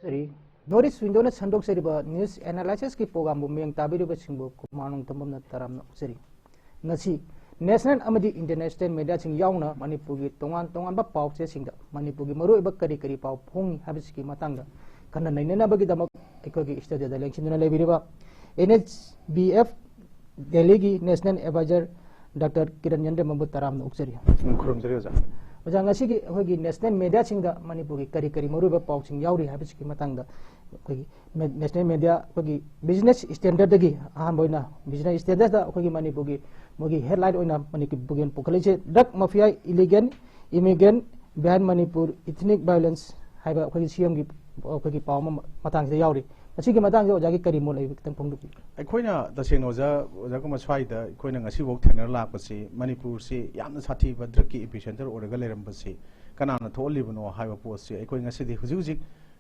Sorry, Notice window na sandok sa riba news analysis ki program bumiyang tabi riba singbo kumanong tambam na taram na sari. Ngasi national amadi international media sing yaw na Manipur gi tongan ba pau se singda Manipur gi maru iba kari pau phong habis ki matangda kana nainena bagi damak eko gi study da election na lebi riba NSVF Delhi gi national advisor Dr. Kiran Yendrembam taram na uksari. Kurum sari oja. Oja ngasi gi hogi national media singda Manipur gi kari maru iba pau sing yaw ri habis ki matangda kogi national media kogi business standard dagi aham boina business standard da kogi Manipur gi mogi headline oina Manipur bugen pokaleje drug mafia illegal immigrant ban Manipur ethnic violence haiba kogi CM gi kogi pawma matang se yawri asigi matang jo jagi kari mo lai tang phongdu aikoina taseng oja ko maswai da aikoina ngasi wok thenar lak pasi Manipur si yamna sathi ba drug ki epicenter oraga leram pasi kanana tholibno haiba post si aikoi ngasi di huji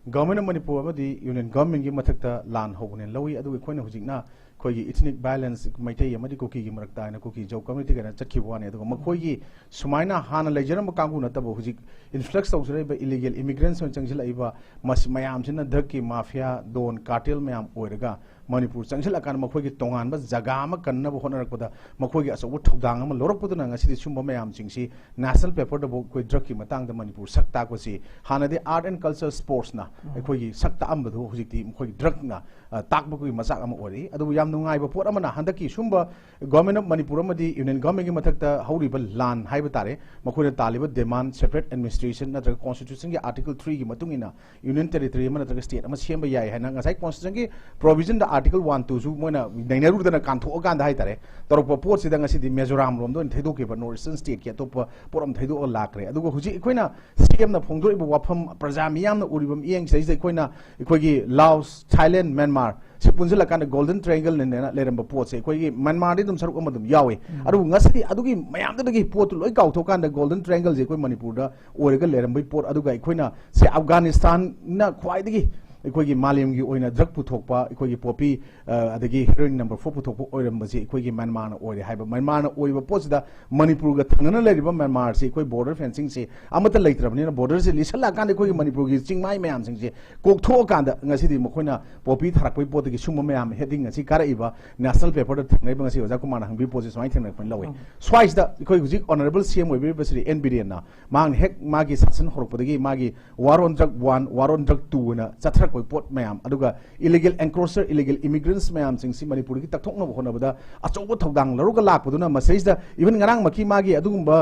government of Manipur amadi union government gi mathakta lan hobunen lawi adu aikoina hujikna koigi ethnic violence maitai amadi koki gi marakta na koki jau community kana chakhi bwane adu makoigi sumaina hana lejaram kangu na tabo hujik influx tawsre ba illegal immigrants on changsil aiba mas mayam china dhaki mafia don cartel mayam oiraga Manipur changsil akan makoigi tongan ba jaga ma kanna bo honar koda makoigi aso thodang ma lorok puduna ngasi sumba mayam chingsi national paper da bo koi drug ki matang da Manipur sakta ko si hana de art and culture sports na koigi sakta ambadu hujikti makoigi drug na takba koi masak ama ori adu yam nungai ba pot amana handaki sumba government of Manipur amadi union government gi mathakta hauriba lan haiba tare makoina taliba demand separate administration natraga constitution gi article 3 gi matungina union territory ama natraga state ama semba yai hana ngasai constitution gi provision da article 1 to su moina nainaru dana kantho ganda hai tare torpa pot sida ngasi di Mizoram rom don thaido ke ba northern state ki atop poram thaido lakre adugo huji koina cm na phongdoi ba wafam prajami yamna uribam yeng sai koina koigi Laos Thailand Myanmar sipunjila kan golden triangle ne leramba pot se koigi Myanmar di dum saruk amadum yawe adu ngasi adugi mayam dagi pot loi kautho kan golden triangle je koi Manipur da orega leramba pot aduga koina se Afghanistan na khwai dagi कोई मालिम की ओइना drug पुथोकपा कोई Poppy अदगी heroin number 4 पुथोकपा ओइरमबसी कोई Myanmar ओइरे हाइबा Myanmar ओइबा पोसिदा Manipur ग थंगना लेरिबा Myanmar से कोई border fencing से अमत लेत्रबनी border से लिसला कांदे कोई मणिपुर की चिंगमाई म्याम सिंग से कोकथो कांदा ngasi मखोइना पोपी थारकपै पोतगी सुम म्याम हेडिंग ngasi कराइबा नेशनल पेपर द थंगैबा ngasi ओजा कुमार हंबी पोजि समाइ थंगै पन लवे स्वाइस दा कोई गुजिक ऑनरेबल सीएम ओइबे बसरी एनबीडीएन ना मांग हेक मागी शासन हरपदगी मागी war on drug 1 war on drug 2 ना चथर कोई पोट मैम अदुगा illegal encroacher illegal immigrants मैम सिंग सी मणिपुर की तकथोकना होनबदा अचौबो थौदांग लरुगा लाकपदुना मसेजदा even ngarang maki magi adugumba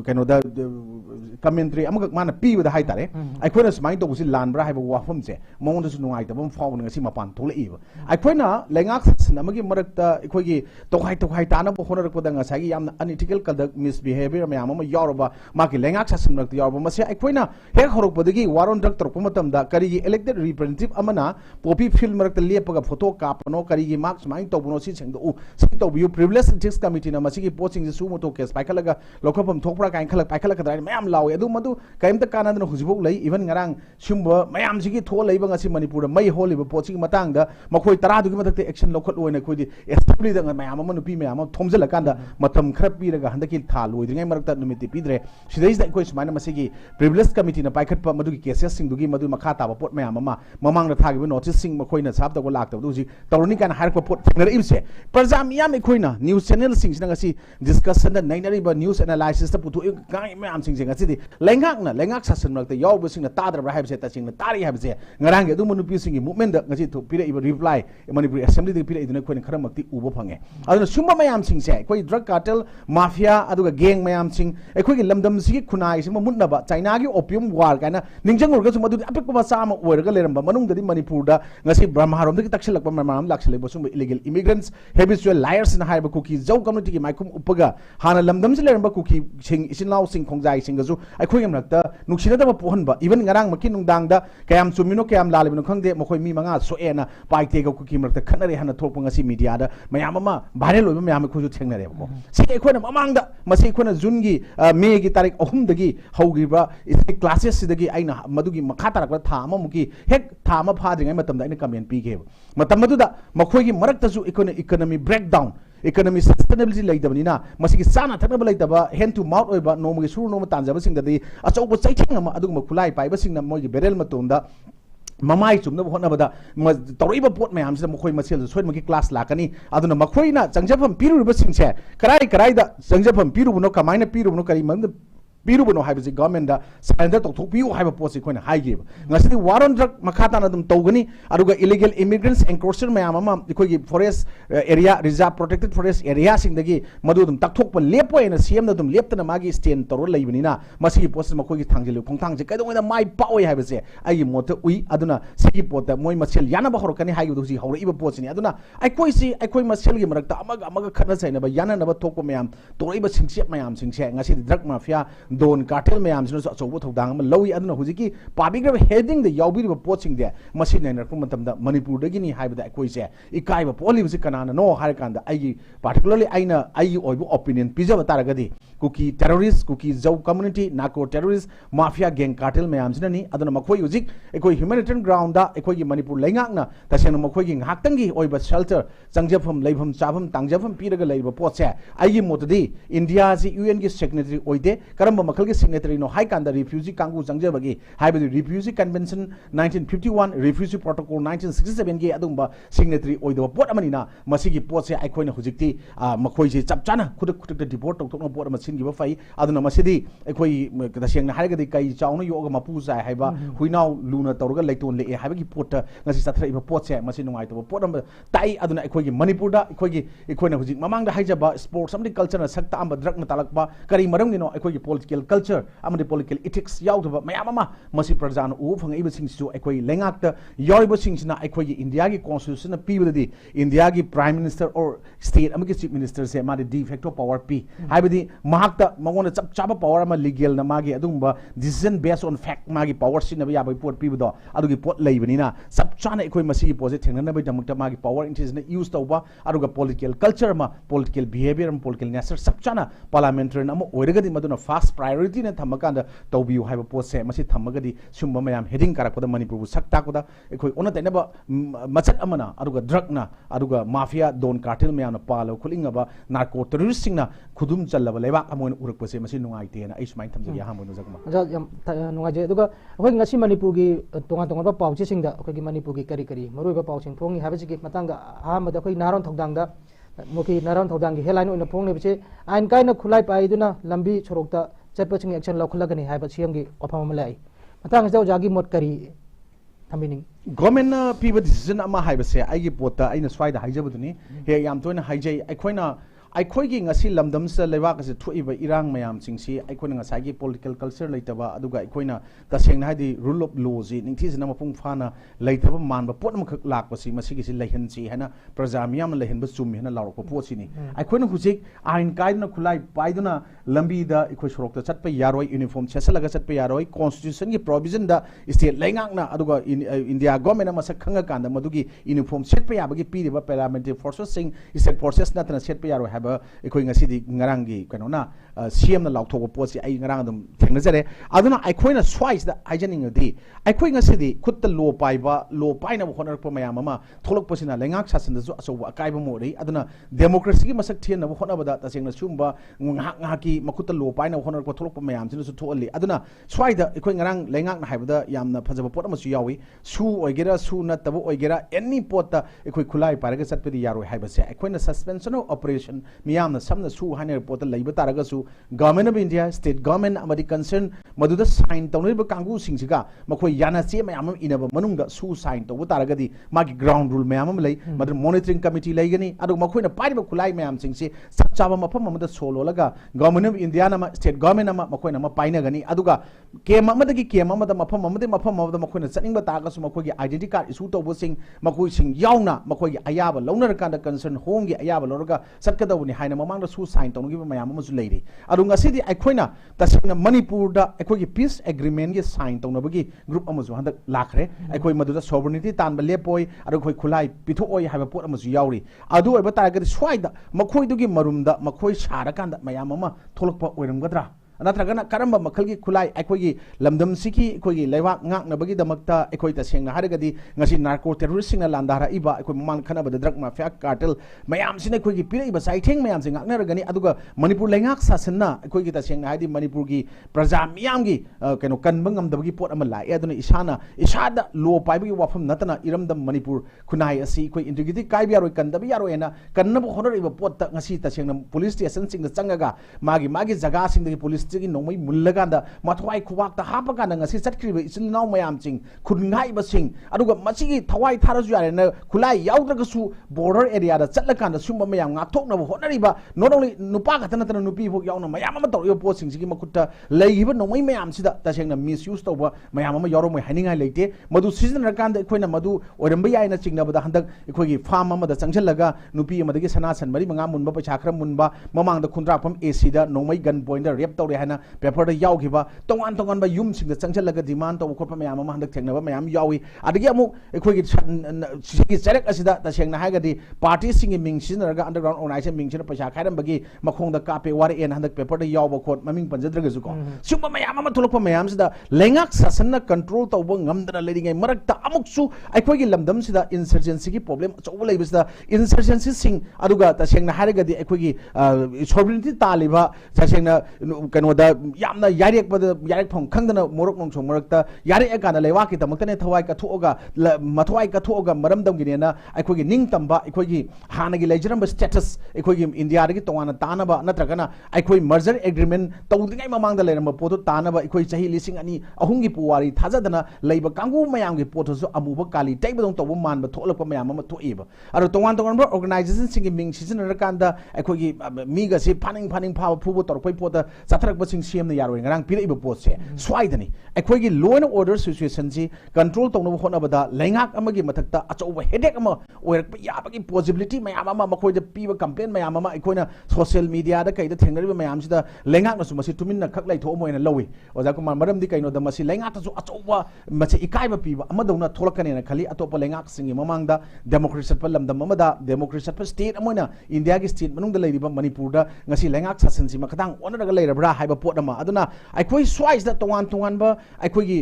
keno da commentary amag mana piwada haitare aikoina smai to busi lanbra haiba wafam se mongda su nungai tabam fawn ngasi mapan tholaiba aikoina lengak sinamagi marakta aikoigi tokhai tana bo honarakpada ngasai yamna unethical conduct misbehavior ma'am ama yaroba maki lengak sasinrakta yaroba mase aikoina hek horokpadagi waron dak torpa matamda karigi elected representative amana popi film marakta lepaga photo kapano karigi marks mai to bono si sengdo u si to view privilege ethics committee na masigi posting su mo to case paikalaga lokapam thokpra kain khalak paikhalak kadai mayam lawe adu madu kaimta kanadna hujibok lai even ngarang sumba mayam sigi tho leiba ngasi Manipur mai holiba posting matang da makhoi 10 dugi matakte action lokhat loina khoi assembly da mayam ama nupi mayam thomjala kanda matam khara piraga handaki tha loidringai marakta numiti pidre sidai da koi sumaina masigi privilege committee na paikhat pa madu cases sing dugi madu makha ta ba pot mayam ama mamang na thagi notice sing makoina sab da ko lakta du ji tawni kan har ko pot thengna imse parjam yam ekoina news channel sing sina ngasi discussion da nainari ba news analysis ta putu kai mayam sing ngasi di lengak sasan rakta yaw bu sing na tadra ba haibse ta sing na tari haibse ngarang ge du munu pi sing movement da ngasi to pira iba reply Manipur assembly de pira iduna koina khara makti ubo phange aduna sumba mayam sing se koi drug cartel mafia aduga gang mayam sing ekoi ge lamdam sigi khunai sing mutna ba China gi opium war kaina ningjang urga sum adu apik ba sama oirga leramba manung da Manipur da ngasi Brahmarom da takshilak ba Brahmarom lakshile ba sum illegal immigrants habitual liars na haiba kuki jau community gi maikum upaga hana lamdam se leramba kuki sing isinlaw sing khongjai sing ga ju aikhoi ngam nakta nuksina da ba pohon ba even ngarang maki nungdang da kayam chumino kayam lalibino khangde mokoi mi manga soena paite ga kuki makta khanare hana thokpa ngasi media da mayam ama viral loiba mayam khoju thengnare ba ko se aikhoi na mamang da masi aikhoi na jun gi May gi tarik 3 dagi haugi ba isi classes sidagi aina madugi makha tarak tha ama muki hek tha ama phadringai matamda ina comment pi ge matam maduda makhoi gi marakta ju economy breakdown economy sustainability laidabnina masigi sana thaknaba laitaba hand to mouth oiba nomugi suru noma tanjaba singdadi achauba chaitheng ama aduguma khulai paiba singna mogi berel matumda mamai chumna honabada tawriba pot mayam sida mokhoi masel soimagi class lakani aduna makhoina changjapam piruba singse karai da changjapam pirubuno kamaina pirubuno kari man pirubuno haibasi government da surrender tokthokpiu haiba posi koina haigib ngasidi war on drug makhata na dum tawgani aduga illegal immigrants encroachment mayam ama ikoi forest area reserve protected forest area singdagi madu dum takthokpa lepo ena cm da dum leptana magi stand tawro leibinina masigi post makoi gi thangjilu khongthangje kaidonga mai paoi haibase ai mota ui aduna sigi pota moi masel yana ba horkani haigi dusi hawra iba posini aduna aikoi masel gi marakta amaga khana saina ba yana na ba thokpa mayam tawriba singse mayam singse ngasi drug mafia don cartel mayam sino achoubo thodang ma lowi aduna hujiki pabigrab heading the yaubiriba poching de machine ner ko matamda manipur dagi ni haibada koi se ikai ba poli busi kanana no har kanda ai particularly aina ai oibu opinion pijaba taragadi kuki terrorist kuki zau community narco terrorist mafia gang cartel mayam sino ni aduna makoi hujik ekoi humanitarian ground da ekoi gi manipur leingak na tasena makoi gi ngaktangi oiba shelter changjafam leibham chabam tangjafam piraga leiba potse ai gi motadi india ji un gi secretary oide karam makal ke signatory no high kanda refugee kangu changjabagi haibadi refugee convention 1951 refugee protocol 1967 ge adumba signatory oido pot amani na masigi pot se aikoi na hujikti makoi je chapchana khuduk da deport tokna pot ma singi ba fai aduna masidi aikoi daseng na hargadi kai chauna yoga mapu sai haiba huinau luna tawrga leiton le haibagi pot ngasi sathra iba pot se masi nungai to pot am tai aduna aikoi gi manipur da aikoi na hujik mamang da haijaba sports amdi culture na sakta am drug na talakba kari marang ni no aikoi gi political culture amadi political ethics yaudaba mayama masi prajana u phang iba singsu aikoi lengakta yoriba singsina aikoi gi india gi constitution na pibadi india gi prime minister or state amagi chief minister se madi de facto power pi haibadi mahakta mangona chapa power ama legal na magi adumba decision based on fact magi power sin na yabai pot pibado adugi pot leibani na sapchana aikoi masi gi project thengna bai damukta magi power intention na use tauba aduga political culture ma political behavior ma political nature sapchana parliamentary na oiragadi maduna fast priority na thamakanda tawbiu haiba pose masi thamagadi sumba mayam heading karakpada manipur bu sakta koda ekoi ona tainaba machat amana aduga drug na aduga mafia don cartel mayam na palo khulingaba narco terrorist sing na khudum challaba leba amon urak pose masi nungai te na ismain thamjagi hamon jagma yam nungai je aduga ekoi ngasi manipur gi tonga ba pawchi sing da ekoi gi manipur gi kari maroi ba pawching phongi habasi gi matanga ahamada ekoi naron thogdang da moki naron thogdang gi headline oina phongne biche ain kaina khulai pai duna lambi chorokta चटपचिंग action लौखलगनी है CM की वफम अमा लाई मतंग जागी मोट करी थमिनिंग government पीब decision अमा हाइबसे आइगी पोता आइना स्वाइदा हाइजबदुनी हे याम तोइना हाइजै आइखोइना आइखोइगी ngasi lamdam sa lewa ka se thuiba irang mayam singsi aikoina ngasai gi political culture leitaba aduga aikoina tasengna haidi rule of law ji ningthi jina mapung phana leitaba manba potma khak lakpasi masigi si leihan si hana praja miyam leihan ba chumi hana lawrok po chini aikoina hujik ain kaidna khulai paiduna lambi da ikoi sorok ta chatpa yaroi uniform chesalaga chatpa yaroi constitution gi provision da state leingak na aduga india government ma sak khanga kanda madugi uniform setpa yabagi piriba parliamentary forces sing state forces na tana setpa yaroi ekoi ngasi di ngarangi kanona CM na lauthoba posi ai ngarang dum thengnajare aduna aikoina swice da haijaning di aikoi ngasi di khutta lo paina ba honar pa mayam ama tholok posina lengak sasin da ju asoba akaiba mori aduna democracy gi masak thien na ba hona bada tasengna sumba ngaki makutta lo paina honar pa tholok pa mayam sinu su tholi aduna swai da ekoi ngarang lengak na haibada yamna phajaba pot ama su yawi su oigera su na tabu oigera any pot ta ekoi khulai paraga satpedi yaro haibase aikoina suspension of operation miyamna samna su hainer pot leiba taraga su government of india state government amadi concern maduda sign tawniba kangu singsiga makoi yana che mayam inaba manungda su sign tawu taragadi magi ground rule mayam lei madu monitoring committee leigani adu makoina pariba khulai mayam singsi sapchaba mafam amada solo laga government of india na state government ama makoina ma paina gani aduga kem amadagi kem amada mafam amada makoina chaninga taga su makoigi identity card issue tawbo sing makoi sing yauna makoigi ayaba launar kanda concern hongi ayaba loraga satkadawni haina mamangda su sign tawnugi mayam amasu leiri adu ngasidi aikoina tasina manipur da aikoigi peace agreement gi sign tawnabagi group amasu handak lakhre aikoi maduda sovereignty tanba lepoi adu khoi khulai pithooi haiba pot amasu yauri adu oiba taragadi swaida makoi dugi marumda makoi sarakanda mayam ama tholokpa oiramgadra नत्रगना करम मखल की खुलाई अखोगी लमदम सिकी अखोगी लेवाक ngaknabagi damakta अखोई तसेंगना हारगदी ngasi narco terrorist singna landara iba अखोई ममान खनाबद drug mafia cartel mayam sina अखोगी पिरैबा साइथेंग mayam sing ngaknaragani aduga manipur lengak sasana अखोगी तसेंगना Hadi manipur gi praja miyam gi keno kanbang ngamdabagi pot ama lai aduna isana isada lo paibagi wafam natana iramdam manipur khunai asi अखोई integrity kaibi yaroi kandabi yaroi na kannab honoriba pot ta ngasi तसेंगना police station sing changaga magi jaga sing dagi police gi nongmai mullaganda mathwai khuwak ta hapakanda ngasi chatkriba isilnaw mayam sing khungai ba sing aduga masigi thawai tharasu yare na khulai yaudagasu border area da chatlakanda sumba mayam ngakthokna honariba not only nupa katana tana nupi phok yauna mayam ama tor yo post sing sigi makutta leigiba nongmai mayam sida tasengna misuse tawba mayam ama yoro moi haningai leite madu season rakanda khoina madu oramba yaina chingnabada handak ikhogi farm ama da changjallaga nupi ama dagi sanasan mari manga munba paisa khram munba mamang da khundra pham AC da nongmai gun point da rep tawre hana paper da yaw khiba tongan tongan ba yum sing da changjallaga demand taw khotpa mayam ama handak thengna ba mayam yawi adagi amu ikhogi sigi charek asida tasengna hagadi party sing ming sinaraga underground organization ming sina paisa khairam bagi makhong da kape wari en handak paper da yaw ba khot maming panjadraga ju ko sumba mayam ama thulokpa mayam sida lengak sasana control tawba ngamdana leidingai marakta amuksu ikhogi lamdam sida insurgency gi problem chawba leibisida insurgency sing aduga tasengna haragadi ikhogi sovereignty taliba tasengna kanoda yamna yarek bada yarek phong khangdana morok nong chong marakta yarek akana lewa ki tamakta thawai ka thoga mathwai ka thoga maramdam gi na ikhogi ningtamba ikhogi hanagi lejaramba status ikhogi india gi tongana tanaba natragana ikhoi merger agreement tawdingai mamang da leramba poto tanaba ikhoi chahi lising ani ahung gi puwari thajadana leiba kangu mayam gi poto so amuba kali taibadong tawbu manba tholakpa mayam ama thoiba aro tongan tongan organization sing gi ming season rakanda ikhogi mi ga se phaning phawa phubo torpai pota chatharakpa sing siamna yaroi ngarang piraiba pot se swaidani ikhogi law and order situation ji control tongna honabada lengak amagi mathakta achauba headache ama oirakpa yabagi possibility mayam ama makhoi da piba campaign mayam ama ikhoina social media da kaida thengariba mayam sida lengak na su masi tuminna khak lai tho moina lawi oja kumar maram di kaino da masi lengak ta su achauba masi ikaiba piba amadona tholakane na khali atopa lengak singi mamangda democracy satpa lamdam amada democracy satpa state amoina india gi state manung da leiriba manipur da ngasi lengak sasan si makatang onaraga leirabra haiba pot ama aduna aikhoi swise da tongan ba aikhoi gi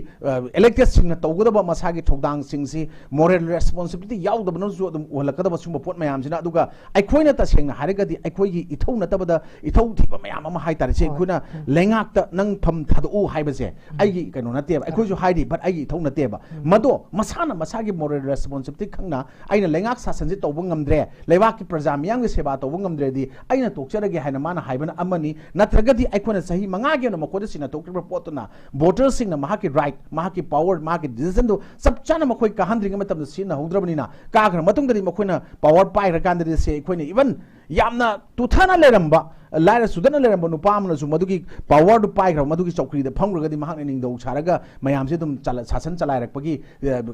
elected singna tawgudaba masagi thodang singsi moral responsibility yaudaba no zo dum olakada sumba pot mayam sina aduga aikhoina ta sengna harigadi aikhoi gi ithau natabada ithau thiba mayam ama hai tar se khuna lengak ta nang pham thadu haiba se aigi kaino nate ba aikhoi ju haidi but aigi ithau nate ba mado masana masagi moral responsibility khangna aina lengak sasan ji tawba ngamdre lewa ki praja miyang gi seba tawba ngamdre di aina tokcharage haina mana haibana amani natragadi aikhona sahi manga ge no makoda sina tokra potna voters sing na mahaki right mahaki power mahaki decision do sab chana makhoi ka handring matam sina haudrabani na ka gra matung dari makhoina power pai rakandri se aikhona even yamna tuthana leramba laira sudana leramba nupamna su madugi power du pai gra madugi chokri da phamgragadi mahakna ningdau charaga mayam se dum sasan chalairakpagi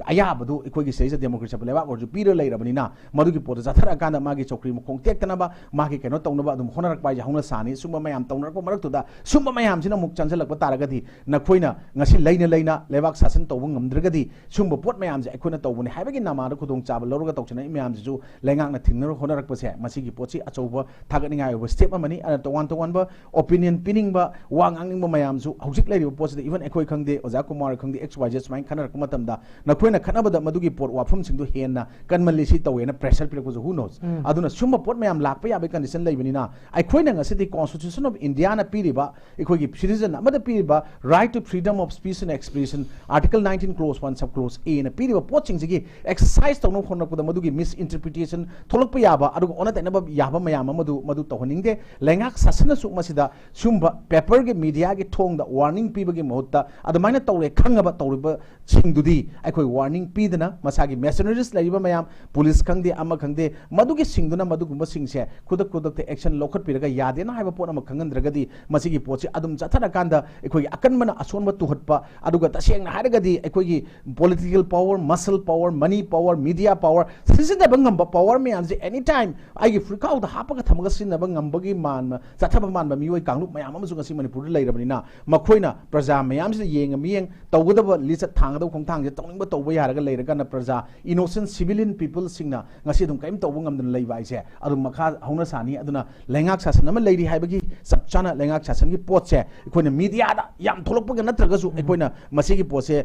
ayabadu ikhoigi seisa democracy lewa orju pira leirabani na madugi pot jathara kanda magi chokri mkhong tekna ba magi keno tongnaba dum honarak pai hauna sani sumba mayam tongnarak marak tu da sumba mayam sina muk chanjalak taragadi na khoina ngasi leina lewak sasan tawung ngamdragadi sumba pot mayam je ikhona tawbuni haibagi nama da khudong chaba loroga tawchana mayam ju lengak na thingnar honarak pase masigi potsi achauba thaganingai over step amani ana tongan ba opinion pinning ba wangangning ba mayam ju hojik leiri potsi even ekhoi khangde oja kumar khangde xyz smain khanar kumatam da na khoina khanabada madugi pot wafum singdu hena kanmali si tawena pressure pirak who knows aduna sumba pot mayam lakpa yabe condition leibani na aikhoina ngasi constitution of india na piriba ikhogi citizen amada piriba right to freedom of speech and expression article 19 clause 1 sub clause a na piriba poching sigi exercise tawno khonna kuda madugi misinterpretation tholokpa yaba adugo ona tainaba yaba mayam madu tawhaningde lengak sasana su masida sumba paper ge media ge thong da warning piba ge mohutta adumaina tawre khangaba tawriba singdudi aikhoi warning pidana masagi mercenaries laiba mayam police khangde ama khangde madugi singduna madugumba singse kudak action lokhat piraga yade na haiba pona ma khangandragadi masigi potsi adum jathara kanda aikhoi akanmana asonba tuhatpa aduga tasengna haragadi aikhoi political power muscle power money power media power sisida bangamba power me anji anytime ai freak out ꯃꯈꯥꯗ ꯍꯥꯞꯄꯒ ꯊꯝꯃꯒ ꯁꯤꯖꯤꯟꯅꯕ ꯉꯝꯕꯒꯤ ꯃꯥꯟꯕ ꯆꯠꯊꯕ ꯃꯥꯟꯕ ꯃꯤꯑꯣꯏ ꯀꯥꯡꯂꯨꯞ ꯃꯌꯥꯝ ꯑꯃꯁꯨ ꯉꯁꯤ ꯃꯅꯤꯄꯨꯔꯗ ꯂꯩꯔꯕꯅꯤꯅ ꯃꯈꯣꯏꯅ ꯄ꯭ꯔꯖꯥ ꯃꯌꯥꯝꯁꯤꯗ ꯌꯦꯡꯉ ꯃꯤꯠꯌꯦꯡ ꯇꯧꯒꯗꯕ ꯂꯤꯆꯠ ꯊꯥꯡꯒꯗꯕ ꯈꯣꯡꯊꯥꯡꯁꯦ ꯇꯧꯅꯤꯡꯕ ꯇꯧꯕ ꯌꯥꯔꯒ ꯂꯩꯔꯒꯅ ꯄ꯭ꯔꯖꯥ ꯏꯅꯣꯁꯦꯟ ꯁꯤꯚꯤꯂꯤꯌꯟ ꯄꯤꯄꯜꯁꯤꯡꯅ ꯉꯁꯤ ꯑꯗꯨꯝ ꯀꯔꯤꯝ ꯇꯧꯕ ꯉꯝꯗꯅ ꯂꯩꯕ ꯍꯥꯏꯁꯦ ꯑꯗꯨꯝ ꯃꯈꯥ ꯍꯧꯅ ꯁꯥꯅꯤ ꯑꯗꯨꯅ ꯂꯩꯉꯥꯛ ꯁꯥꯁꯟ ꯑꯃ ꯂꯩꯔꯤ ꯍꯥꯏꯕꯒꯤ ꯆꯞ ꯆꯥꯅ ꯂꯩꯉꯥꯛ ꯁꯥꯁꯟꯒꯤ ꯄꯣꯠꯁꯦ ꯑꯩꯈꯣꯏꯅ ꯃꯤꯗꯤꯌꯥꯗ ꯌꯥꯝ ꯊꯣꯛꯂꯛꯄꯒ ꯅꯠꯇ꯭ꯔꯒꯁꯨ ꯑꯩꯈꯣꯏꯅ ꯃꯁꯤꯒꯤ ꯄꯣꯠꯁꯦ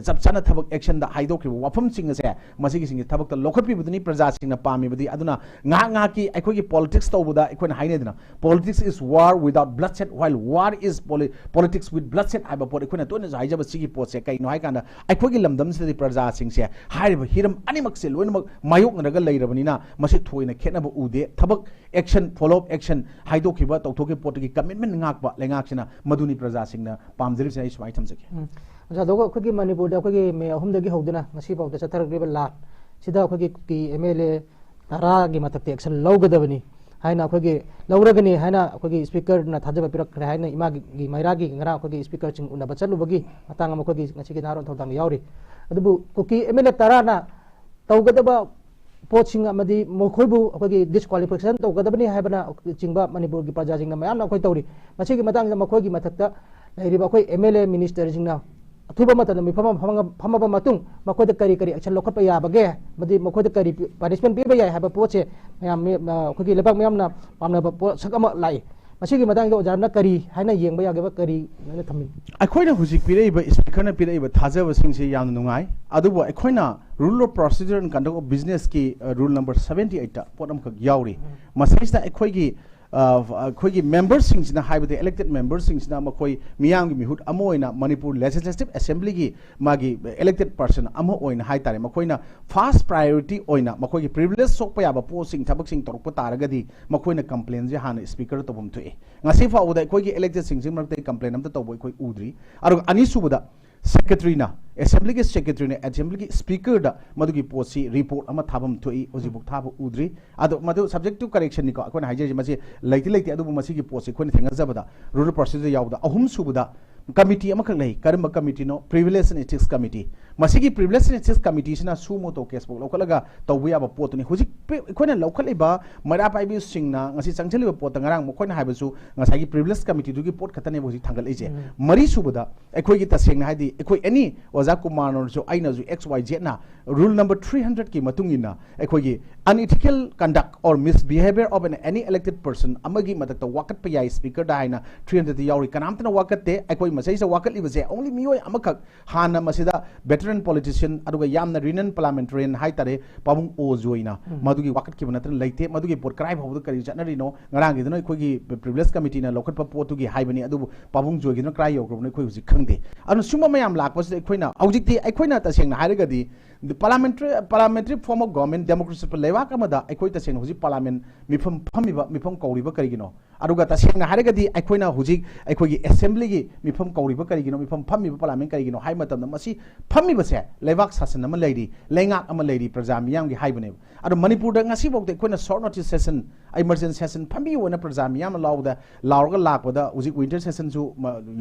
ꯆꯞ ꯆꯥꯅ ꯊꯕꯛ ꯑꯦꯛꯁꯟꯗ ꯍꯥꯏꯗꯣꯛꯈꯤꯕ ꯋꯥꯐꯝꯁꯤꯡ ꯑꯁꯦ ꯃꯁꯤꯒꯤꯁꯤꯡꯒꯤ ꯊꯕꯛꯇ ꯂꯧꯈꯠꯄꯤꯕꯗꯨꯅꯤ ꯄ꯭ꯔꯖꯥꯁꯤꯡꯅ ꯄꯥꯝꯃꯤꯕꯗꯤ ꯑꯗꯨꯅ ꯉꯥꯏꯍꯥꯛ ꯉꯥꯏꯍꯥꯛꯀꯤ ꯑꯩꯈꯣꯏꯒꯤ ꯄꯣꯂꯤꯇꯤꯛꯁ ꯇꯧꯕꯗ ꯑꯩꯈꯣꯏꯅ ꯍꯥꯏꯅꯩꯗꯅ politics is war without bloodshed while war is politics with bloodshed हाइबा पोट अखोना तोना हाइजब सिगी पोट से कइनो हाइ कांदा अखोगी लमदम से प्रजा सिंग से हाइब हिरम अनिमक से लोइनमक मायोकनरगा लैरबनिना मसे थोइना खेनब उदे थबक एक्शन फॉलो अप एक्शन हाइदोखिबा तौथोके पोटगी कमिटमेंट ngakba लेंगाकसिना मदुनी प्रजा सिंगना पामजरिसे आई सुमाइ थमजके जादोगा अखोगी मणिपुर दा अखोगी मे अहुमदगी हौदना ngasi पाउदा चथरग्रिबा लाट सिदा अखोगी की एमएलए तारा गी मतक एक्शन लौगदबनी हाइना अखोगी लौरगनी हाइना अखोगी स्पीकर ना थाजबा पिरक हाइना इमा गी मैरागी ngara अखोगी स्पीकर चिंग उनबा चलुबगी मतंग अखोगी ngasi gi नारो थौदांग यावरी अदुबु कुकी एमएलए तारा ना तौगदबा पोचिंग अमदी मोखोइबु अखोगी डिस्क्वालिफिकेशन तौगदबनी हाइबना चिंगबा मणिपुर गी प्रजा जिंगना मयाम ना अखोई तौरी ngasi gi मतंग मखोगी मथकता लैरिबा अखोई एमएलए मिनिस्टर जिंगना अथुबा मतन मिफम फमबा मतुंग मखोइदा करी करी एक्शन लोखपा याबगे मदी मखोइदा करी पनिशमेंट पीबा याय हाबा पोचे मयाम अखोगी लेबाक मयाम ना पामनाबा पो सकम लाई मसीगी मतंग दो जारना करी हाइना येंबा यागेबा करी न थमी अखोइना हुजिक पिरेइबा स्पीकर ना पिरेइबा थाजबा सिंगसे याम नुंगाई अदुबो अखोइना rule of procedure and conduct of business की रूल नंबर 78 ता पोटम खक यावरी मसाइसदा अखोइगी अखोइगी मेंबर्स सिंगसिना हाइबदे इलेक्टेड मेंबर्स सिंगसिना मखोइ मियांगी मिहुट अमो ओइना मणिपुर लेजिस्लेटिव असेंबली की मागी इलेक्टेड पर्सन अमो ओइना हाइतारे मखोइना फर्स्ट प्रायोरिटी ओइना मखोइगी प्रिविलेज सोकपा याबा पोसिंग थबक सिंग तोरकपा तारगदी मखोइना कंप्लेन जे हाना स्पीकर तोबम थोए ngasi फाउदा अखोइगी इलेक्टेड सिंगसिम मरते कंप्लेन अमता तोबो अखोइ उद्री अरु अनिसुबदा सेक्रेटरी ना असेंबली के सेक्रेटरी ने असेंबली की स्पीकर दा मधुगी पोसी रिपोर्ट अमा थाबम थोई ओजिबुक थाब उद्री अदो मधु सब्जेक्ट टू करेक्शन निको अखोना हाइजे मसे लैति लैति अदुबु मसी की पोसी खोने थेंगजबदा रूरल प्रोसीजर यावदा अहुम सुबदा कमिटी अमखक लई करम कमिटी नो प्रिविलेज एंड एथिक्स कमिटी मसीगी प्रिविलेज एंड एथिक्स कमिटी सिना सुमो तो केस बो लोकलगा तौबु याबा पोतनी हुजिक अखोना लौखलैबा मरा पाइबि सिंगना ngasi चंगचलिबा पोत ngarang मखोना हाइबसु ngasi प्रिविलेज कमिटी दुगी पोट खतने बो थांगल इजे मरी सुबदा अखोइगी तसेंगना हाइदि अखोइ एनी ओजा कुमार नोजो आइनाजु XYZ ना रूल नंबर 300 की मतुंगिना अखोइगी unethical conduct or misbehaviour of any elected person अमगी मदक वाकट पे याई स्पीकर दा हाइना 300 यावरी कनामतना वाकते अखोइ मसैसा वाकट लिबसे ओनली मियोय अमखक हाना मसिदा वेटरन पॉलिटिशियन अदुगा यामना रिनन पार्लियामेंटेरियन हाइतारे पाबुंग ओजोइना मदुगी वाकट की बनतन लैते मदुगी पोट क्राइम होबद करी चनरिनो ngarang giदनो अखोइगी प्रिविलेज कमिटी ना लोखटपा पोतुगी हाइबनी अदुबु पाबुंग जोगिनो क्राइ योग्रबनो अखोइ हुजि खंगदे अनु सुमा मयाम लाकपस अखोइना औजिकति अखोइना तसेंगना हारगदी parliamentary form of government democracy पर लेवाक अमदा अखोइ तसेंग हुजि पार्लियामेंट मिफम फमिबा मिफम कौरिबा करिगिनो अरुगा तसेंगना हारगदी अखोइना हुजि अखोइगी असेंबली की मिफम कौरिबा करिगिनो मिफम फमिबा पार्लियामेंट करिगिनो हाइ मतमदा मसी फमिबसे लेवाक शासन अमा लैरि लेंगाक अमा लैरि प्रजा मियामगी हाइबने अरु मणिपुर दा ngasi बौते अखोइना short notice session emergency session फमी ओना प्रजा मियाम लाउदा लाउरगा लाकबदा हुजि विंटर सेशन जु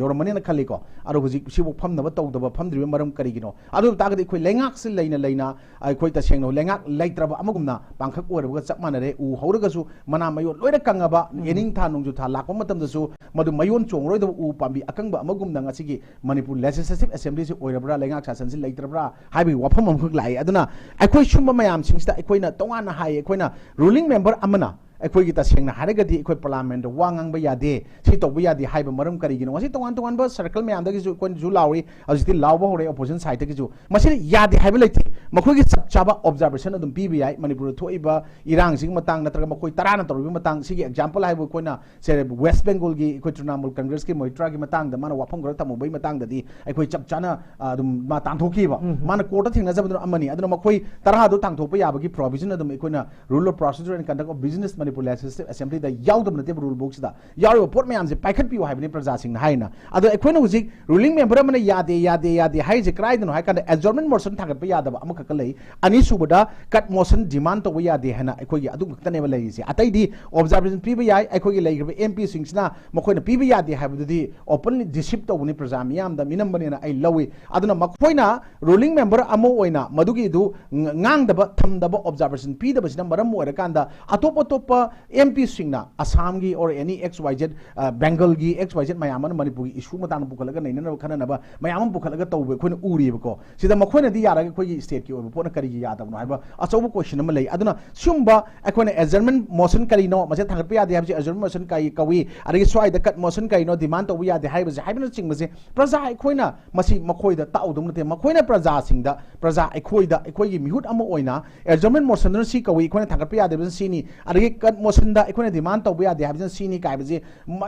योरमने न खलिको अरु हुजि सिबो फमनबा तौदबा फमद्रिबा मरम करिगिनो अरु तागदि अखोइ लेंगाक से लैना अखोइ तसेंगनो लेंगाक लैत्रबा अमगुमना पांखक ओरबगा चप मानरे उ हौरगसु मना मयो लोइरा कंगबा एनिंग था नोंजु था लाकपा मतमदसु मदु मयोन चोंगरोइदबा उ पांबी अकंगबा अमगुमना ngasiगी मणिपुर लेजिस्लेटिव असेंबली से ओइरबरा लेंगाक शासन से लैत्रबरा हाइबि वाफम अमखक लाई अदुना अखोइ सुम्बा मयाम सिंगसिदा अखोइना तोंगाना हाइ अखोइना रूलिंग मेंबर अमना अखोइगी तसेंगना हारगदी अखोइ पार्लियामेंट वांगांगबा यादे सि तौबा यादे हाइबा मरम करिगिनो ngasi तोंगान तोंगान बा सर्कल मयामदगी जु कोन जु लाउरी अजिति लाउबा होरे अपोजिशन साइड तगी जु मसिन यादे हाइबा लैथि मखोइगी चपचाबा ऑब्जर्वेशन अदुम पीबि याय मणिपुर थोइबा इरांग सिंग मतंग नत्रगा मखोइ तराना तौबि मतंग सिगी एग्जांपल हाइबो कोइना से वेस्ट बंगाल की अखोइ तृणमूल कांग्रेस की मोइत्रा की मतंग द माना वाफम गरा तमोबई मतंग ददी अखोइ चपचाना अदुम मा तांथोकीबा माना कोर्ट थिंगना जबदु अमनी अदुना मखोइ तरा दो तांथोपा याबगी प्रोविजन अदुम अखोइना rule of procedure and conduct of business Manipur legislative assembly दा याउदब नते रूल बुक्स दा यारो पोट मयाम जे पाइखट पियो हाइबनि प्रजा सिंग हाइना अदो अखोइना हुजिक रूलिंग मेंबर अमने यादे हाइ जे क्राइदनो हाइ कांदा एडजॉर्नमेंट मोशन थागत पे यादब अमखक लई अनि सुबदा कट मोशन डिमांड तो यादे हना अखोइगी अदु खतनेबा लईसे अतैदी ऑब्जर्वेशन पिबा याय अखोइगी लैग्रबा एमपी सिंगसिना मखोइना पिबा यादे हाइबदुदी ओपनली डिसिप तौबनि प्रजा मियाम दा मिनमबनेना आई लवी अदुना मखोइना रूलिंग मेंबर अमो ओइना मदुगी दु ngang daba tham daba observation pi daba sina maram oira kanda atop MP singna Assam gi or any XYZ Bengal gi XYZ mayam an Manipur issue matang bukhalaga naina khana ba mayam bukhalaga tawbe khoi uri ko sida makhoi na di yara khoi state ki pona kari gi yada no haiba achobu question am lei aduna sumba akhoi na adjournment motion kari no mase thangat pa yade habji adjournment motion kai kawi ari swai da kat motion kai no demand to yade haiba haibna chingmase praja akhoi na masi makhoi da taudum nate makhoi na praja singda praja akhoi da akhoi gi mihut am oina adjournment motion no si kawi khoi na thangat pa yade sini ari kat motion da akhoi na demand to yade habji sini kai baje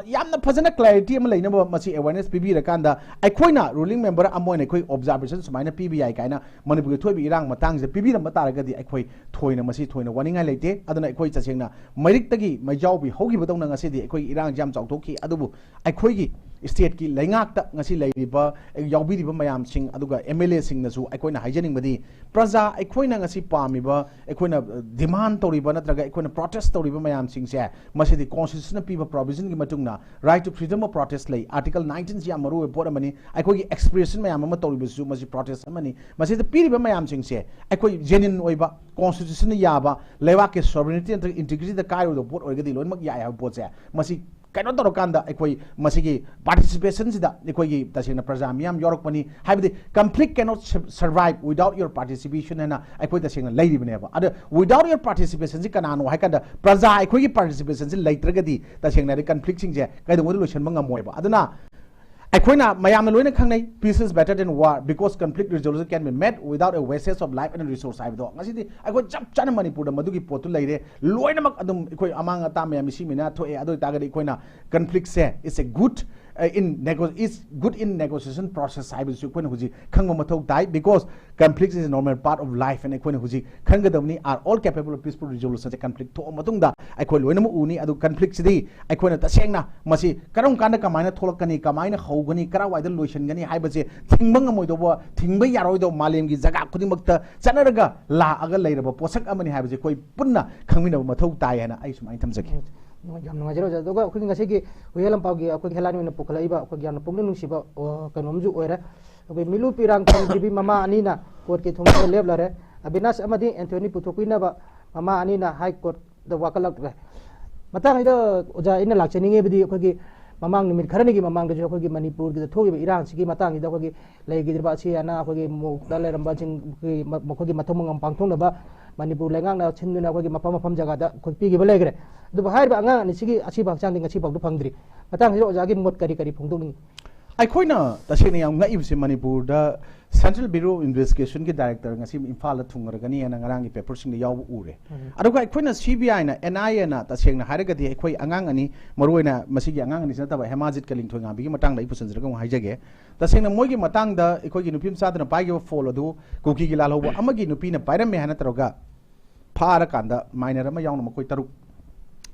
yamna phajana clarity am leina masi awareness pibi rakanda akhoi na ruling member am oina akhoi observation sumaina PBI kaina Manipur thoi bi irang matang je pibi ram taragadi akhoi thoina masi thoina waningai leite aduna akhoi chasengna mairik tagi maijau bi hogi badong ngasi di akhoi irang jam chauthokhi adubu akhoi gi state ki laingak ta ngasi leiriba yaubi riba mayam sing aduga MLA sing nasu akhoi na haijening badi praja akhoi na ngasi pamiba akhoi na demand toriba natraga akhoi na protest toriba mayam sing se masi di constitution piba provision gi matungna right to freedom of protest lei article 19 ji amaru report amani akhoi gi expression mayam ama toriba su masi protest amani masi the piriba mayam sing se akhoi genuine oiba constitution yaba lewa ke sovereignty and integrity the kai of the board oigadi loimak ya ya board se masi kaino toro kanda akhoi masigi participation sida akhoi gi tasena praja miyam yorok pani haibdi conflict cannot survive without your participation and akhoi tasena leiri bane ba ada without your participation ji kanano haikanda praja akhoi gi participation ji leitragadi tasena conflict sing je kaidong solution mangam ba aduna akhoi mayam loina khangnai peace is better than war because conflict resolution can be met without a wastage of life and resource haibdo ngasidi akhoi chap chana Manipur da madugi potu leire loina mak adum akhoi amang ata mayam simina thoe adu tagadi akhoi na conflict se is a good is good in negotiation process haibisu akhoi huji khangma mathau dai because conflict is a normal part of life and akhoi huji khangadamni are all capable of peaceful resolution the conflict tho matungda akhoi loina mu uni adu conflict sidi akhoi na tasengna masi karam kanda kamaina tholakani kamaina gani kara waida lotion gani haibaje thingmang amoidoba thingba yaroido malemgi jaga khudimakta chanaraga la aga leiraba posak amani haibaje koi punna khangmina mathau tai hana ai sumai thamjaki yam nunga jero jadoga akhoi ngasi gi hoyelam pawgi akhoi helani na pukhlaiba akhoi gyana pungni nungsiba kanomju oira akhoi milu pirang kam dibi mama anina court ke thong leblare abinas amadi Anthony Puthokuina ba mama anina high court da wakalak re matang ida oja ina lakchani nge bidi akhoi gi mamang nimit kharani gi mamang da akhoi gi Manipur gi thogi ba Iran sigi matang ida akhoi gi lei gi dirba si ana akhoi gi mo dale ramba jing gi akhoi gi mathong ngam pangthong na ba Manipur lengang na chinna akhoi gi mapam jaga da akhoi pi gi ba legre du bahar ba anga ni sigi achi ba chang ding achi ba du phangdri matang ro oja gi mot kari phongdong ni akhoi na tasene yang ngai ibse Manipur da Central Bureau of Investigation ki director ngasi Imphal la thungragani ana ngarang gi paper sing yaw ure aduga akhoi na CBI na NIA na taseng na haragadi akhoi angang ani maruina masigi angang ani sanata Hemajit Kaling thonga bi matang da ipusanjraga mo haijage taseng na moi gi matang da akhoi gi nupim sadana pai gi follow du kuki gi lalhoba amagi nupi na pairam me hana taroga phara kanda minor ma yaw na makoi taruk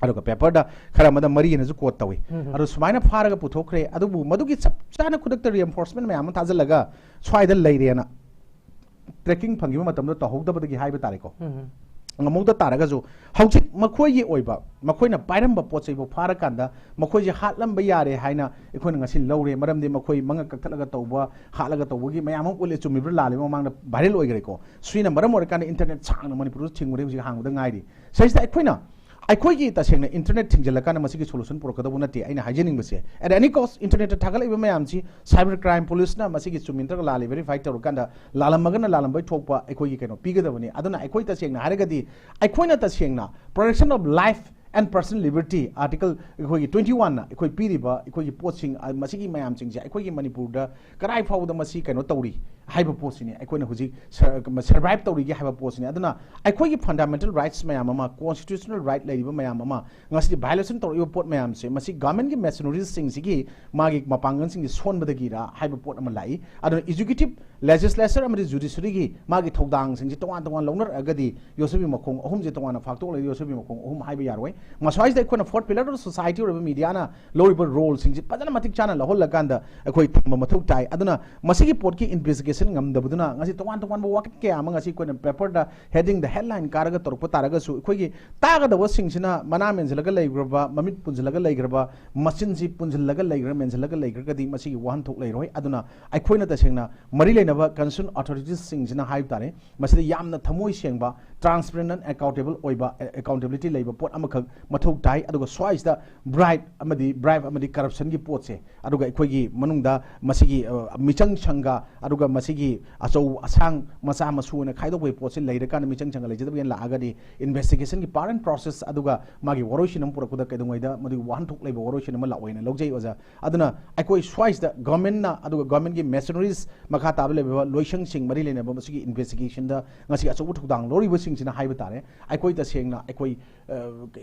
aduga paper da khara mada mari na ju quote tawi adu sumaina pharaga puthokre adubu madugi chapchana khudakta reinforcement mayam thajalaga swai da leire na trekking phangiba matam da tahogdabadagi haiba tareko ngamongda taraga ju hauchik makhoi gi oiba makhoi na pairamba pochai bo phara kanda makhoi ji hatlamba yare haina ekhoi ngasi lawre maramde makhoi manga kakthalaga tawba hatlaga tawbagi mayam ule chumibra lale mamang na viral oigre ko suina maram or kan internet chang Manipur chingure ji hangda ngairi saista ekhoi na akhoi gi tasengna internet thingjalaka na masigi solution porokada bunati aina hygienic base at any cost internet thagal iba mayam chi cyber crime police na masigi chuminter lali verify torokanda lalamagana lalambai thokpa akhoi gi keno pigadabani aduna akhoi tasengna haragadi akhoi na tasengna protection of life and personal liberty article akhoi 21 na akhoi piriba akhoi gi posting masigi mayam chingja akhoi gi Manipur da karai fawda masi keno tawri haiba posini akhoi na huji survive tawri gi haiba posini aduna akhoi gi fundamental rights mayam ama constitutional right laiba mayam ama ngasi violation tawri pot mayam se masi government gi machineries sing sigi magi mapangan sing son badagi ra haiba pot ama lai aduna executive legislature amadi judiciary gi magi thodang sing tongan tongan longnar agadi yosubi makong ahum je tongan factor lai yosubi makong ahum haiba yaroi maswais da akhoi fourth pillar of society or media na lower role sing pajana matik chana la hol laganda akhoi thamba mathuk tai aduna masigi pot ki investigation ngam dabuduna ngasi tongan tongan bo wakat ke ama ngasi koi paper da heading the headline karaga torpa taraga su akhoi gi taga da wasing sina mana menjalaga leigraba mamit punjalaga leigraba machine ji punjalaga leigra menjalaga leigra di masigi wahan thok leiroi aduna akhoi na tasengna mari leinaba concern authorities sing sina hai tare masidi yamna thamoi sengba transparent and accountable oiba accountability leiba pot amakak मथौ ताई अदुगा स्वाइसदा bribe अमदी corruption की पोचे अदुगा अखोगी मनुंगदा मसिगी मिचंग संगा अदुगा मसिगी अचौ असांग मचा मसुना खाइदोबे पोचे लेरकान मिचंग संगा लेजदबेन लागादी investigation की part and process अदुगा मागी वरोशिनम पुरकुदा कैदोंगैदा मदु वाहन थोक लेबो वरोशिनम लावैना लौजै ओजा अदुना अखोई स्वाइसदा गवर्नमेंट ना अदुगा गवर्नमेंट की मेशनरीज मखा ताब लेबो लोइसंग सिंग मरि लेनेबो मसिगी इन्वेस्टिगेशन दा ngasi अचौ थुकदांग लोरिबो सिंगसिना हाइबो तारे अखोई तसेंगना अखोई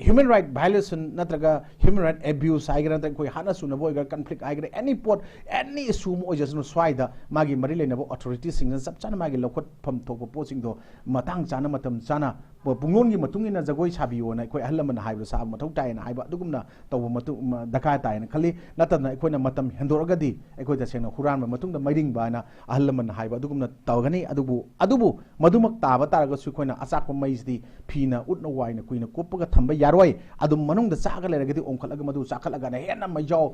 ह्यूमन राइट वायलेशन नत्रगा ह्यूमन राइट एब्यूज आइगरा तक कोई हाना सुनबो आइगरा कन्फ्लिक्ट आइगरा एनी पोट एनी इशू मो जसनो स्वाइदा मागी मरि लेनेबो अथॉरिटी सिंगना सब चाना मागी लखत फम थोको पोचिंग दो मतंग चाना मतम चाना पुंगोन की मतुंगिना जगोई साबियोना अखोई अहलमन हाइबो सा मथौ तायना हाइबो अदुगुमना तव मतु दका तायना खली नतना अखोइना मतम हेंदोरगदी अखोइ तसेंगना हुरान मतुंगदा मैरिंग बाना अहलमन हाइबो अदुगुमना तवगनी अदुबु मधुमक ताब तारगसु अखोइना अचाक मैसदी फीना उटना वाइना कुइना कोपगा थंबा यारोय अदुम मनुंगदा चागा लेरगदी ओंखलगा मधु चाखलगा ना हेना मैजाव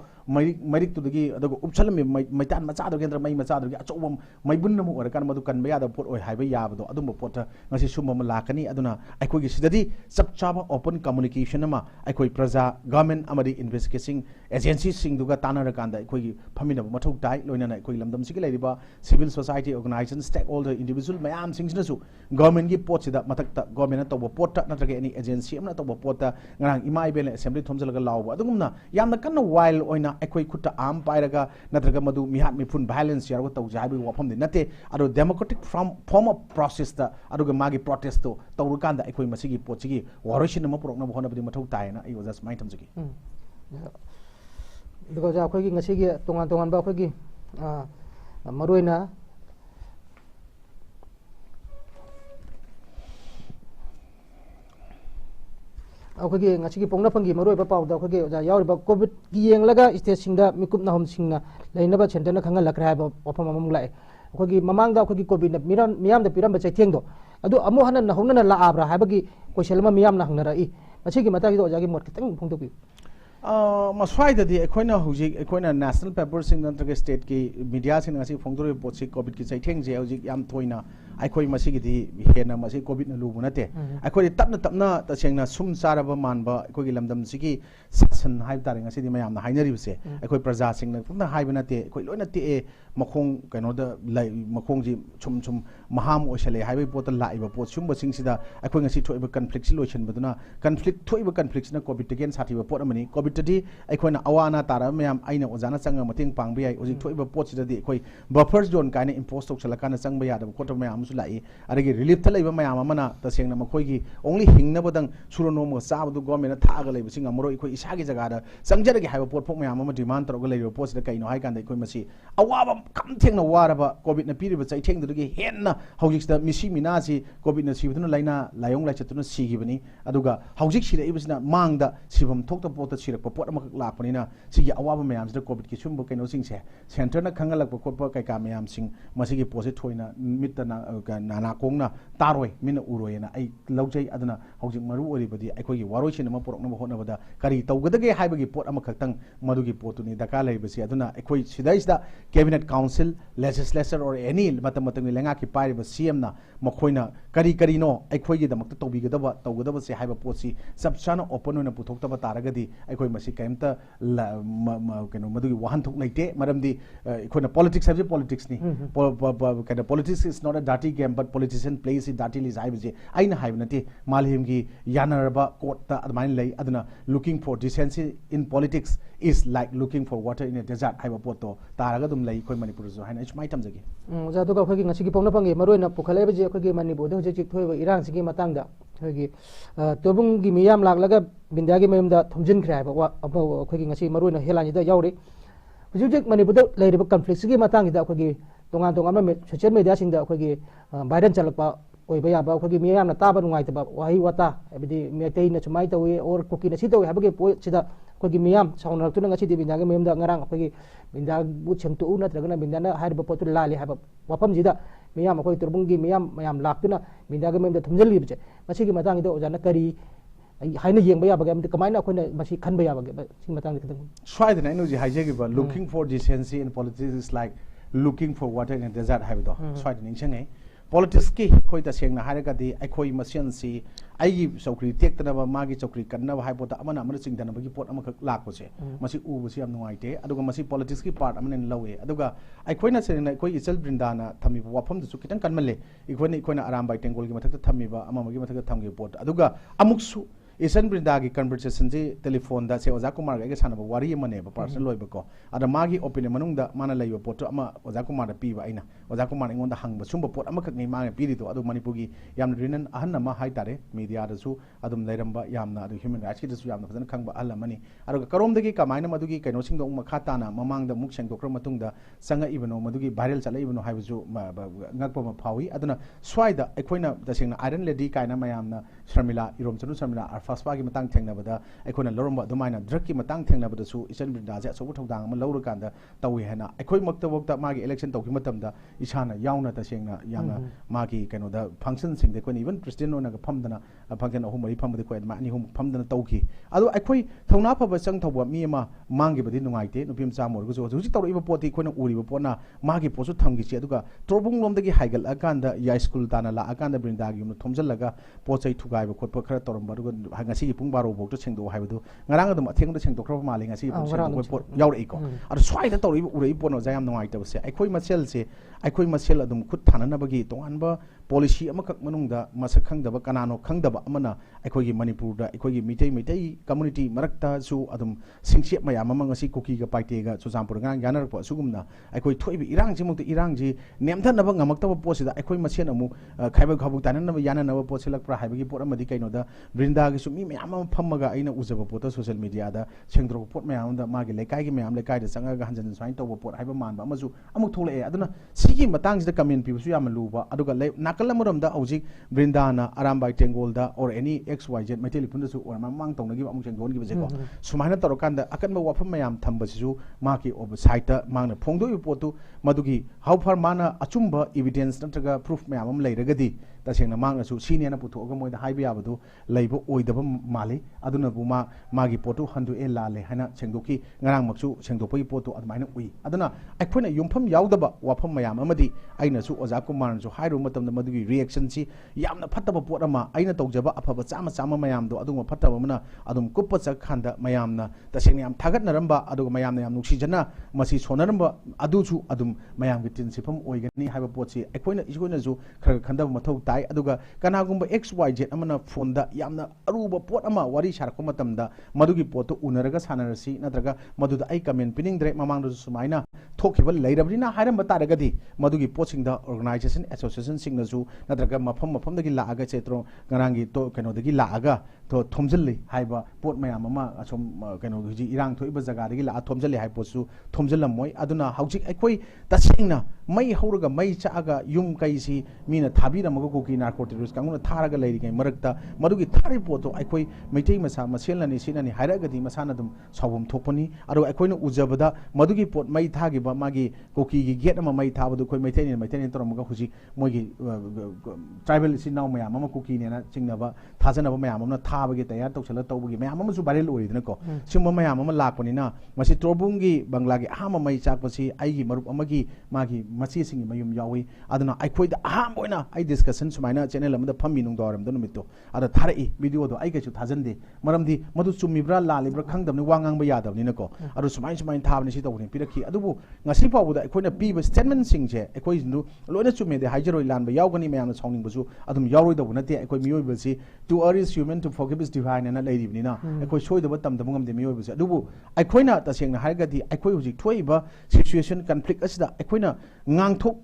मैरिक तुदगी अदुगो उपचलम मैतान मचादो केंद्र मै मचादोगी अचौबम मैबुन्नम ओरकान मधु कनबा यादा पोट ओय हाइबा याबदो अदुम pot ngasi summa lakani aduna aikoi gi sidadi sab chaba open communication ama aikoi praja government amadi investigating agencies sing duga tanara kanda aikoi gi phamina mathau tai loina na aikoi lamdam sigi lairiba civil society organizations stakeholder individual mayam singsna su government gi pot sida matakta government na tobo pot ta natraga any agency amna tobo pot ta ngarang imai bel assembly thomjalaga lawba adugumna yamna kanna while oina aikoi khutta am pairaga natraga madu mihat mifun violence yarwa tawja habi wafam de nate ado democratic form of process ta aduga magi protest to tawrukanda aikoi masigi pochigi waroishin ma purokna bhona budi mathau taina I was just my tamjigi because akhoi gi ngasi gi tongan ba akhoi gi maroina akhoi gi ngasi gi pongna phangi maroi ba pau da akhoi gi ja yauri ba covid gi yenglaga state singda mikup na hom singna leina ba center na khanga lakra ba opam amam lai akhoi gi mamang da akhoi gi covid na miyam da piram ba chaitheng do adu amu hanan na hongna la abra habagi question ma miyam na hangna rai masigi mata gi do jagi mot kitang phongto bi maswai da di ekhona hujik ekhona national papers sing nantra state ki media sing ngasi phongdore pot si covid ki chaitheng je hujik yam thoina aikhoi masigi di hena masi covid na lubu nate aikhoi tapna ta sengna sum saraba manba aikhoi gi lamdam sigi sasan haib tare ngasi di mayam na hainari bse aikhoi praja sing na phungna haib nate aikhoi loina te makhong kaino da lai makhong ji chum maham oshale haibai pot la iba pot sumba sing sida aikhoi ngasi thoiba conflict solution baduna conflict thoiba conflict na covid again sati ba pot amani covid tadi aikhoi na awana tara mayam aina ojana changa mating pangbi ai ojik thoiba pot sida di aikhoi buffer zone kaina impose tok chala kana changba ya da kot mayam su lai adagi relief tha laiba mayam amana ta sengna makhoi gi only hingna badang surono mo sa badu government tha ga laiba singa moro aikhoi isa gi jaga da changjara gi haiba pot phok mayam ama demand tro ga laiba pot sida kaino hai kan da aikhoi masi awaba kam thengna waraba covid na piriba chai theng du gi henna hojik sida misi mina si covid na sibuduna laina layong lai chatuna sigi bani aduga hojik sida ibisna mangda sibam thokta pot ta sirak pot ama lakpani na sigi awaba mayam sida covid ki sumbo kaino sing se center na khangalak pot pa kai ka mayam sing masigi posit thoina mitta na nana kongna taroi mina uroi na ai laujai aduna hojik maru ori badi aikoi gi waroi sin ma porokna ma hona bada kari tawgadage haibagi pot ama khaktang madugi potuni daka lai basi aduna aikoi sidaisda cabinet council legislature or any matam lenga ki pari ba cm na makhoina kari no aikoi gi damak to tawgadaba se haiba potsi sab chana open ona puthokta ba taragadi aikoi masi kaimta keno madugi wahan thok naite maramdi aikoi na politics have politics ni kind of politics is not a dirty game but politician plays it dirty is haiba je aina haiba nati malhim gi yanarba court ta admain lai aduna looking for decency in politics is like looking for water in a desert haiba poto taraga dum lai khoi manipur zo haina is my tam jagi ja to ka khoi gi ngasi gi pongna pangi maroina pukhalai ba je khoi gi manipur de je chik thoi ba irang sigi matang da khoi gi tobung gi miyam laklaga binda gi mayum da thumjin khrai ba wa khoi gi ngasi maroina helani da yauri hujik manipur da lai riba conflict sigi matang da khoi gi tongan ma social media sing da khoi gi viral chalakpa oi ba ya ba khoi gi miyam na ta ba ngai ta ba wahi wata abidi metei na chumai tawi or koki na si tawi habage po sida khoi gi miyam sauna tu na ngasi di binda gi mayum da ngarang khoi gi binda bu chengtu na tragana binda na har ba potu lali haba wapam jida miyam khoi turbung gi miyam mayam laktuna binda gi mayum da thumjal li bje masi gi matang da ojana kari haina yeng ba ya ba ga kamaina khoi na masi khan ba ya ba sing matang da swai da na energy haije gi ba looking for decency in politics is like looking for water in a desert haido swai da ning changai politics ki khoi ta sengna hairaga di akhoi masian si ai chokri tekna ba magi chokri kanna ba haipota amana amana chingdana bagi pot amakak lak pose masi u busi am nuaite aduga masi politics ki part amane lawe aduga akhoi na sengna akhoi ichal brindana thami wafam du kitang kanmale ikhoi na aram bai tengol gi mathak thami ba ama magi mathak thamgi pot aduga amuksu Isan Brinda ki conversation ji telephone da se Oza Kumar ga sana ba wari mane ba personal loiba ko ada magi opinion manung da mana laiba poto ama Oza Kumar da pi ba aina Oza Kumar ingon da hang ba sumba pot ama khak ngai ma pi ri to adu Manipur gi yam rinan ahan ma hai tare media da su adum lairam ba yam na adu human rights ki da su yam na fadan khang ba alla mani adu karom da gi kamaina madu gi kaino sing do ma khata na mamang da muk seng dokra matung da sanga ibano madu gi viral chala ibano hai bu ngak pa ma phawi aduna swai da ekhoina da sing na iron lady kaina mayam na Sharmila irom chanu Sharmila Faspa ki matang thengna bada aikoi na loromba dumaina drug ki matang thengna bada su isan brinda ja so thodang ma lawra kanda tawi hena aikoi makta wokta magi election tawki matamda isana yauna ta sengna yamna magi kaino da function sing de ko even president ona ga phamdana function ahum mari phamde ko ma ni hum phamdana tawki adu aikoi thongna phaba chang thawba mi ma mangi badi nungaite nupim chamor go so ji tawri ba poti ko na uri ba pona magi posu thamgi chi aduga torbung lom dagi haigal akanda ya school tana la akanda brinda gi yum thomjal laga pochai thugai ba khotpa khara torom ba ngasi pung baro bok to chengdo haibdu ngarang adum atheng do chengdo khra mali ngasi pung chengdo pot yauri ko ar swai da tori urei pono jayam nongai ta se aikoi masel adum khut thana na bagi tongan ba policy amakak manung da masak khang da ba kanano khang da ba amana aikoi gi Manipur da aikoi gi mitei community marakta su adum singche mayam amang ngasi koki ga paite ga chusampur ngang yanar po sugumna aikoi thoibi irang ji mukti irang ji nemthan na ba ngamak ta posi da aikoi masen amu khaiba khabuk tanan na ba yana na ba posilak pra haibagi pot amadi kaino da brinda gi sumi mayam phammaga aina ujaba pot social media da sengdro pot mayam da magi lekai gi mayam lekai da sanga ga hanjan swain to pot haiba man ba amasu amuk thole aduna sigi matang ji da comment pi su yam luba aduga nakala muram da auji brindana arambai tengol da or any xyz maiteli punda su or mamang tong nagi amuk sengdon gi bese ko sumaina toro kanda akan ba wafam mayam thamba su maki ob site ta mangna phongdo potu madugi how far mana achumba evidence natraga proof mayam am leiragadi tasengna mangna su senior na putu ga moida haibi abadu leibo oidaba mali aduna buma magi potu handu e lale hana sengdoki ngarang maksu sengdopai potu admaina ui aduna aikhoina yumpham yaudaba wafam mayam amadi aina su Oza Kumar su hairu matamda madugi reaction si yamna phattaba pot ama aina tawjaba afaba chama mayam do aduma phattaba mana adum kuppa chak khanda mayamna tasengna yam thagat naramba aduga mayamna yam nuksi jana masi sonaramba aduchu adum mayam gi tin sifam oigani haiba potsi aikhoina iskoina ju khara khanda mathau tai aduga kanagumba xyz amana phone da yamna aruba pot ama wari sharakpa matamda madugi potu unaraga sanarasi natraga maduda ai comment piningdre mamang du sumaina thokhiba leirabina hairamba taragadi madugi potsing da organization association singna ju natraga mafam dagi laaga chetro ngarangi to keno dagi laaga to thomjilli haiba pot mayam ama asom keno ji irang thoiba jaga dagi la thomjilli hai potsu thomjilamoi aduna haujik aikoi tasingna mai hauraga mai chaaga yum kaisi mina thabiramaga koki narcotics kanguna tharaga leiri kai marakta madugi thari poto aikoi meitei masa maselani sinani hairagadi masana dum sawum thokpani aro aikoina ujabada madugi pot mai thagi ba magi koki gi get ama mai thabadu koi meitei toromaga huji moigi tribal sinau mayam ama koki ne na chingnaba thajanaba mayam ama thabagi tayar toksala tawbagi mayam ama su viral oidina ko simba mayam ama lakpani na masi torbungi banglagi ahama mai chakpasi aigi marup amagi magi masi singi mayum yawi aduna aikoida aham boina ai discussion sumaina channel amada phammi nung doram dun mitto ada tharai video do ai ka chu thajande maramdi madu chumibra lalibra khangdamni wangang ba yadabni nako adu sumain thabni si tawni pirakhi adubu ngasi pawuda aikoina piba statement singje aikoi jindu loina chume de haijaroi lanba yawgani mayamna sawning busu adum yawroi da bunate aikoi miyoi basi to err is human to forgive is divine na leiribni na aikoi soida ba tamda mungam de miyoi basi adubu aikoina tasengna haigadi aikoi hujik thoiba situation conflict asida aikoina ngangthok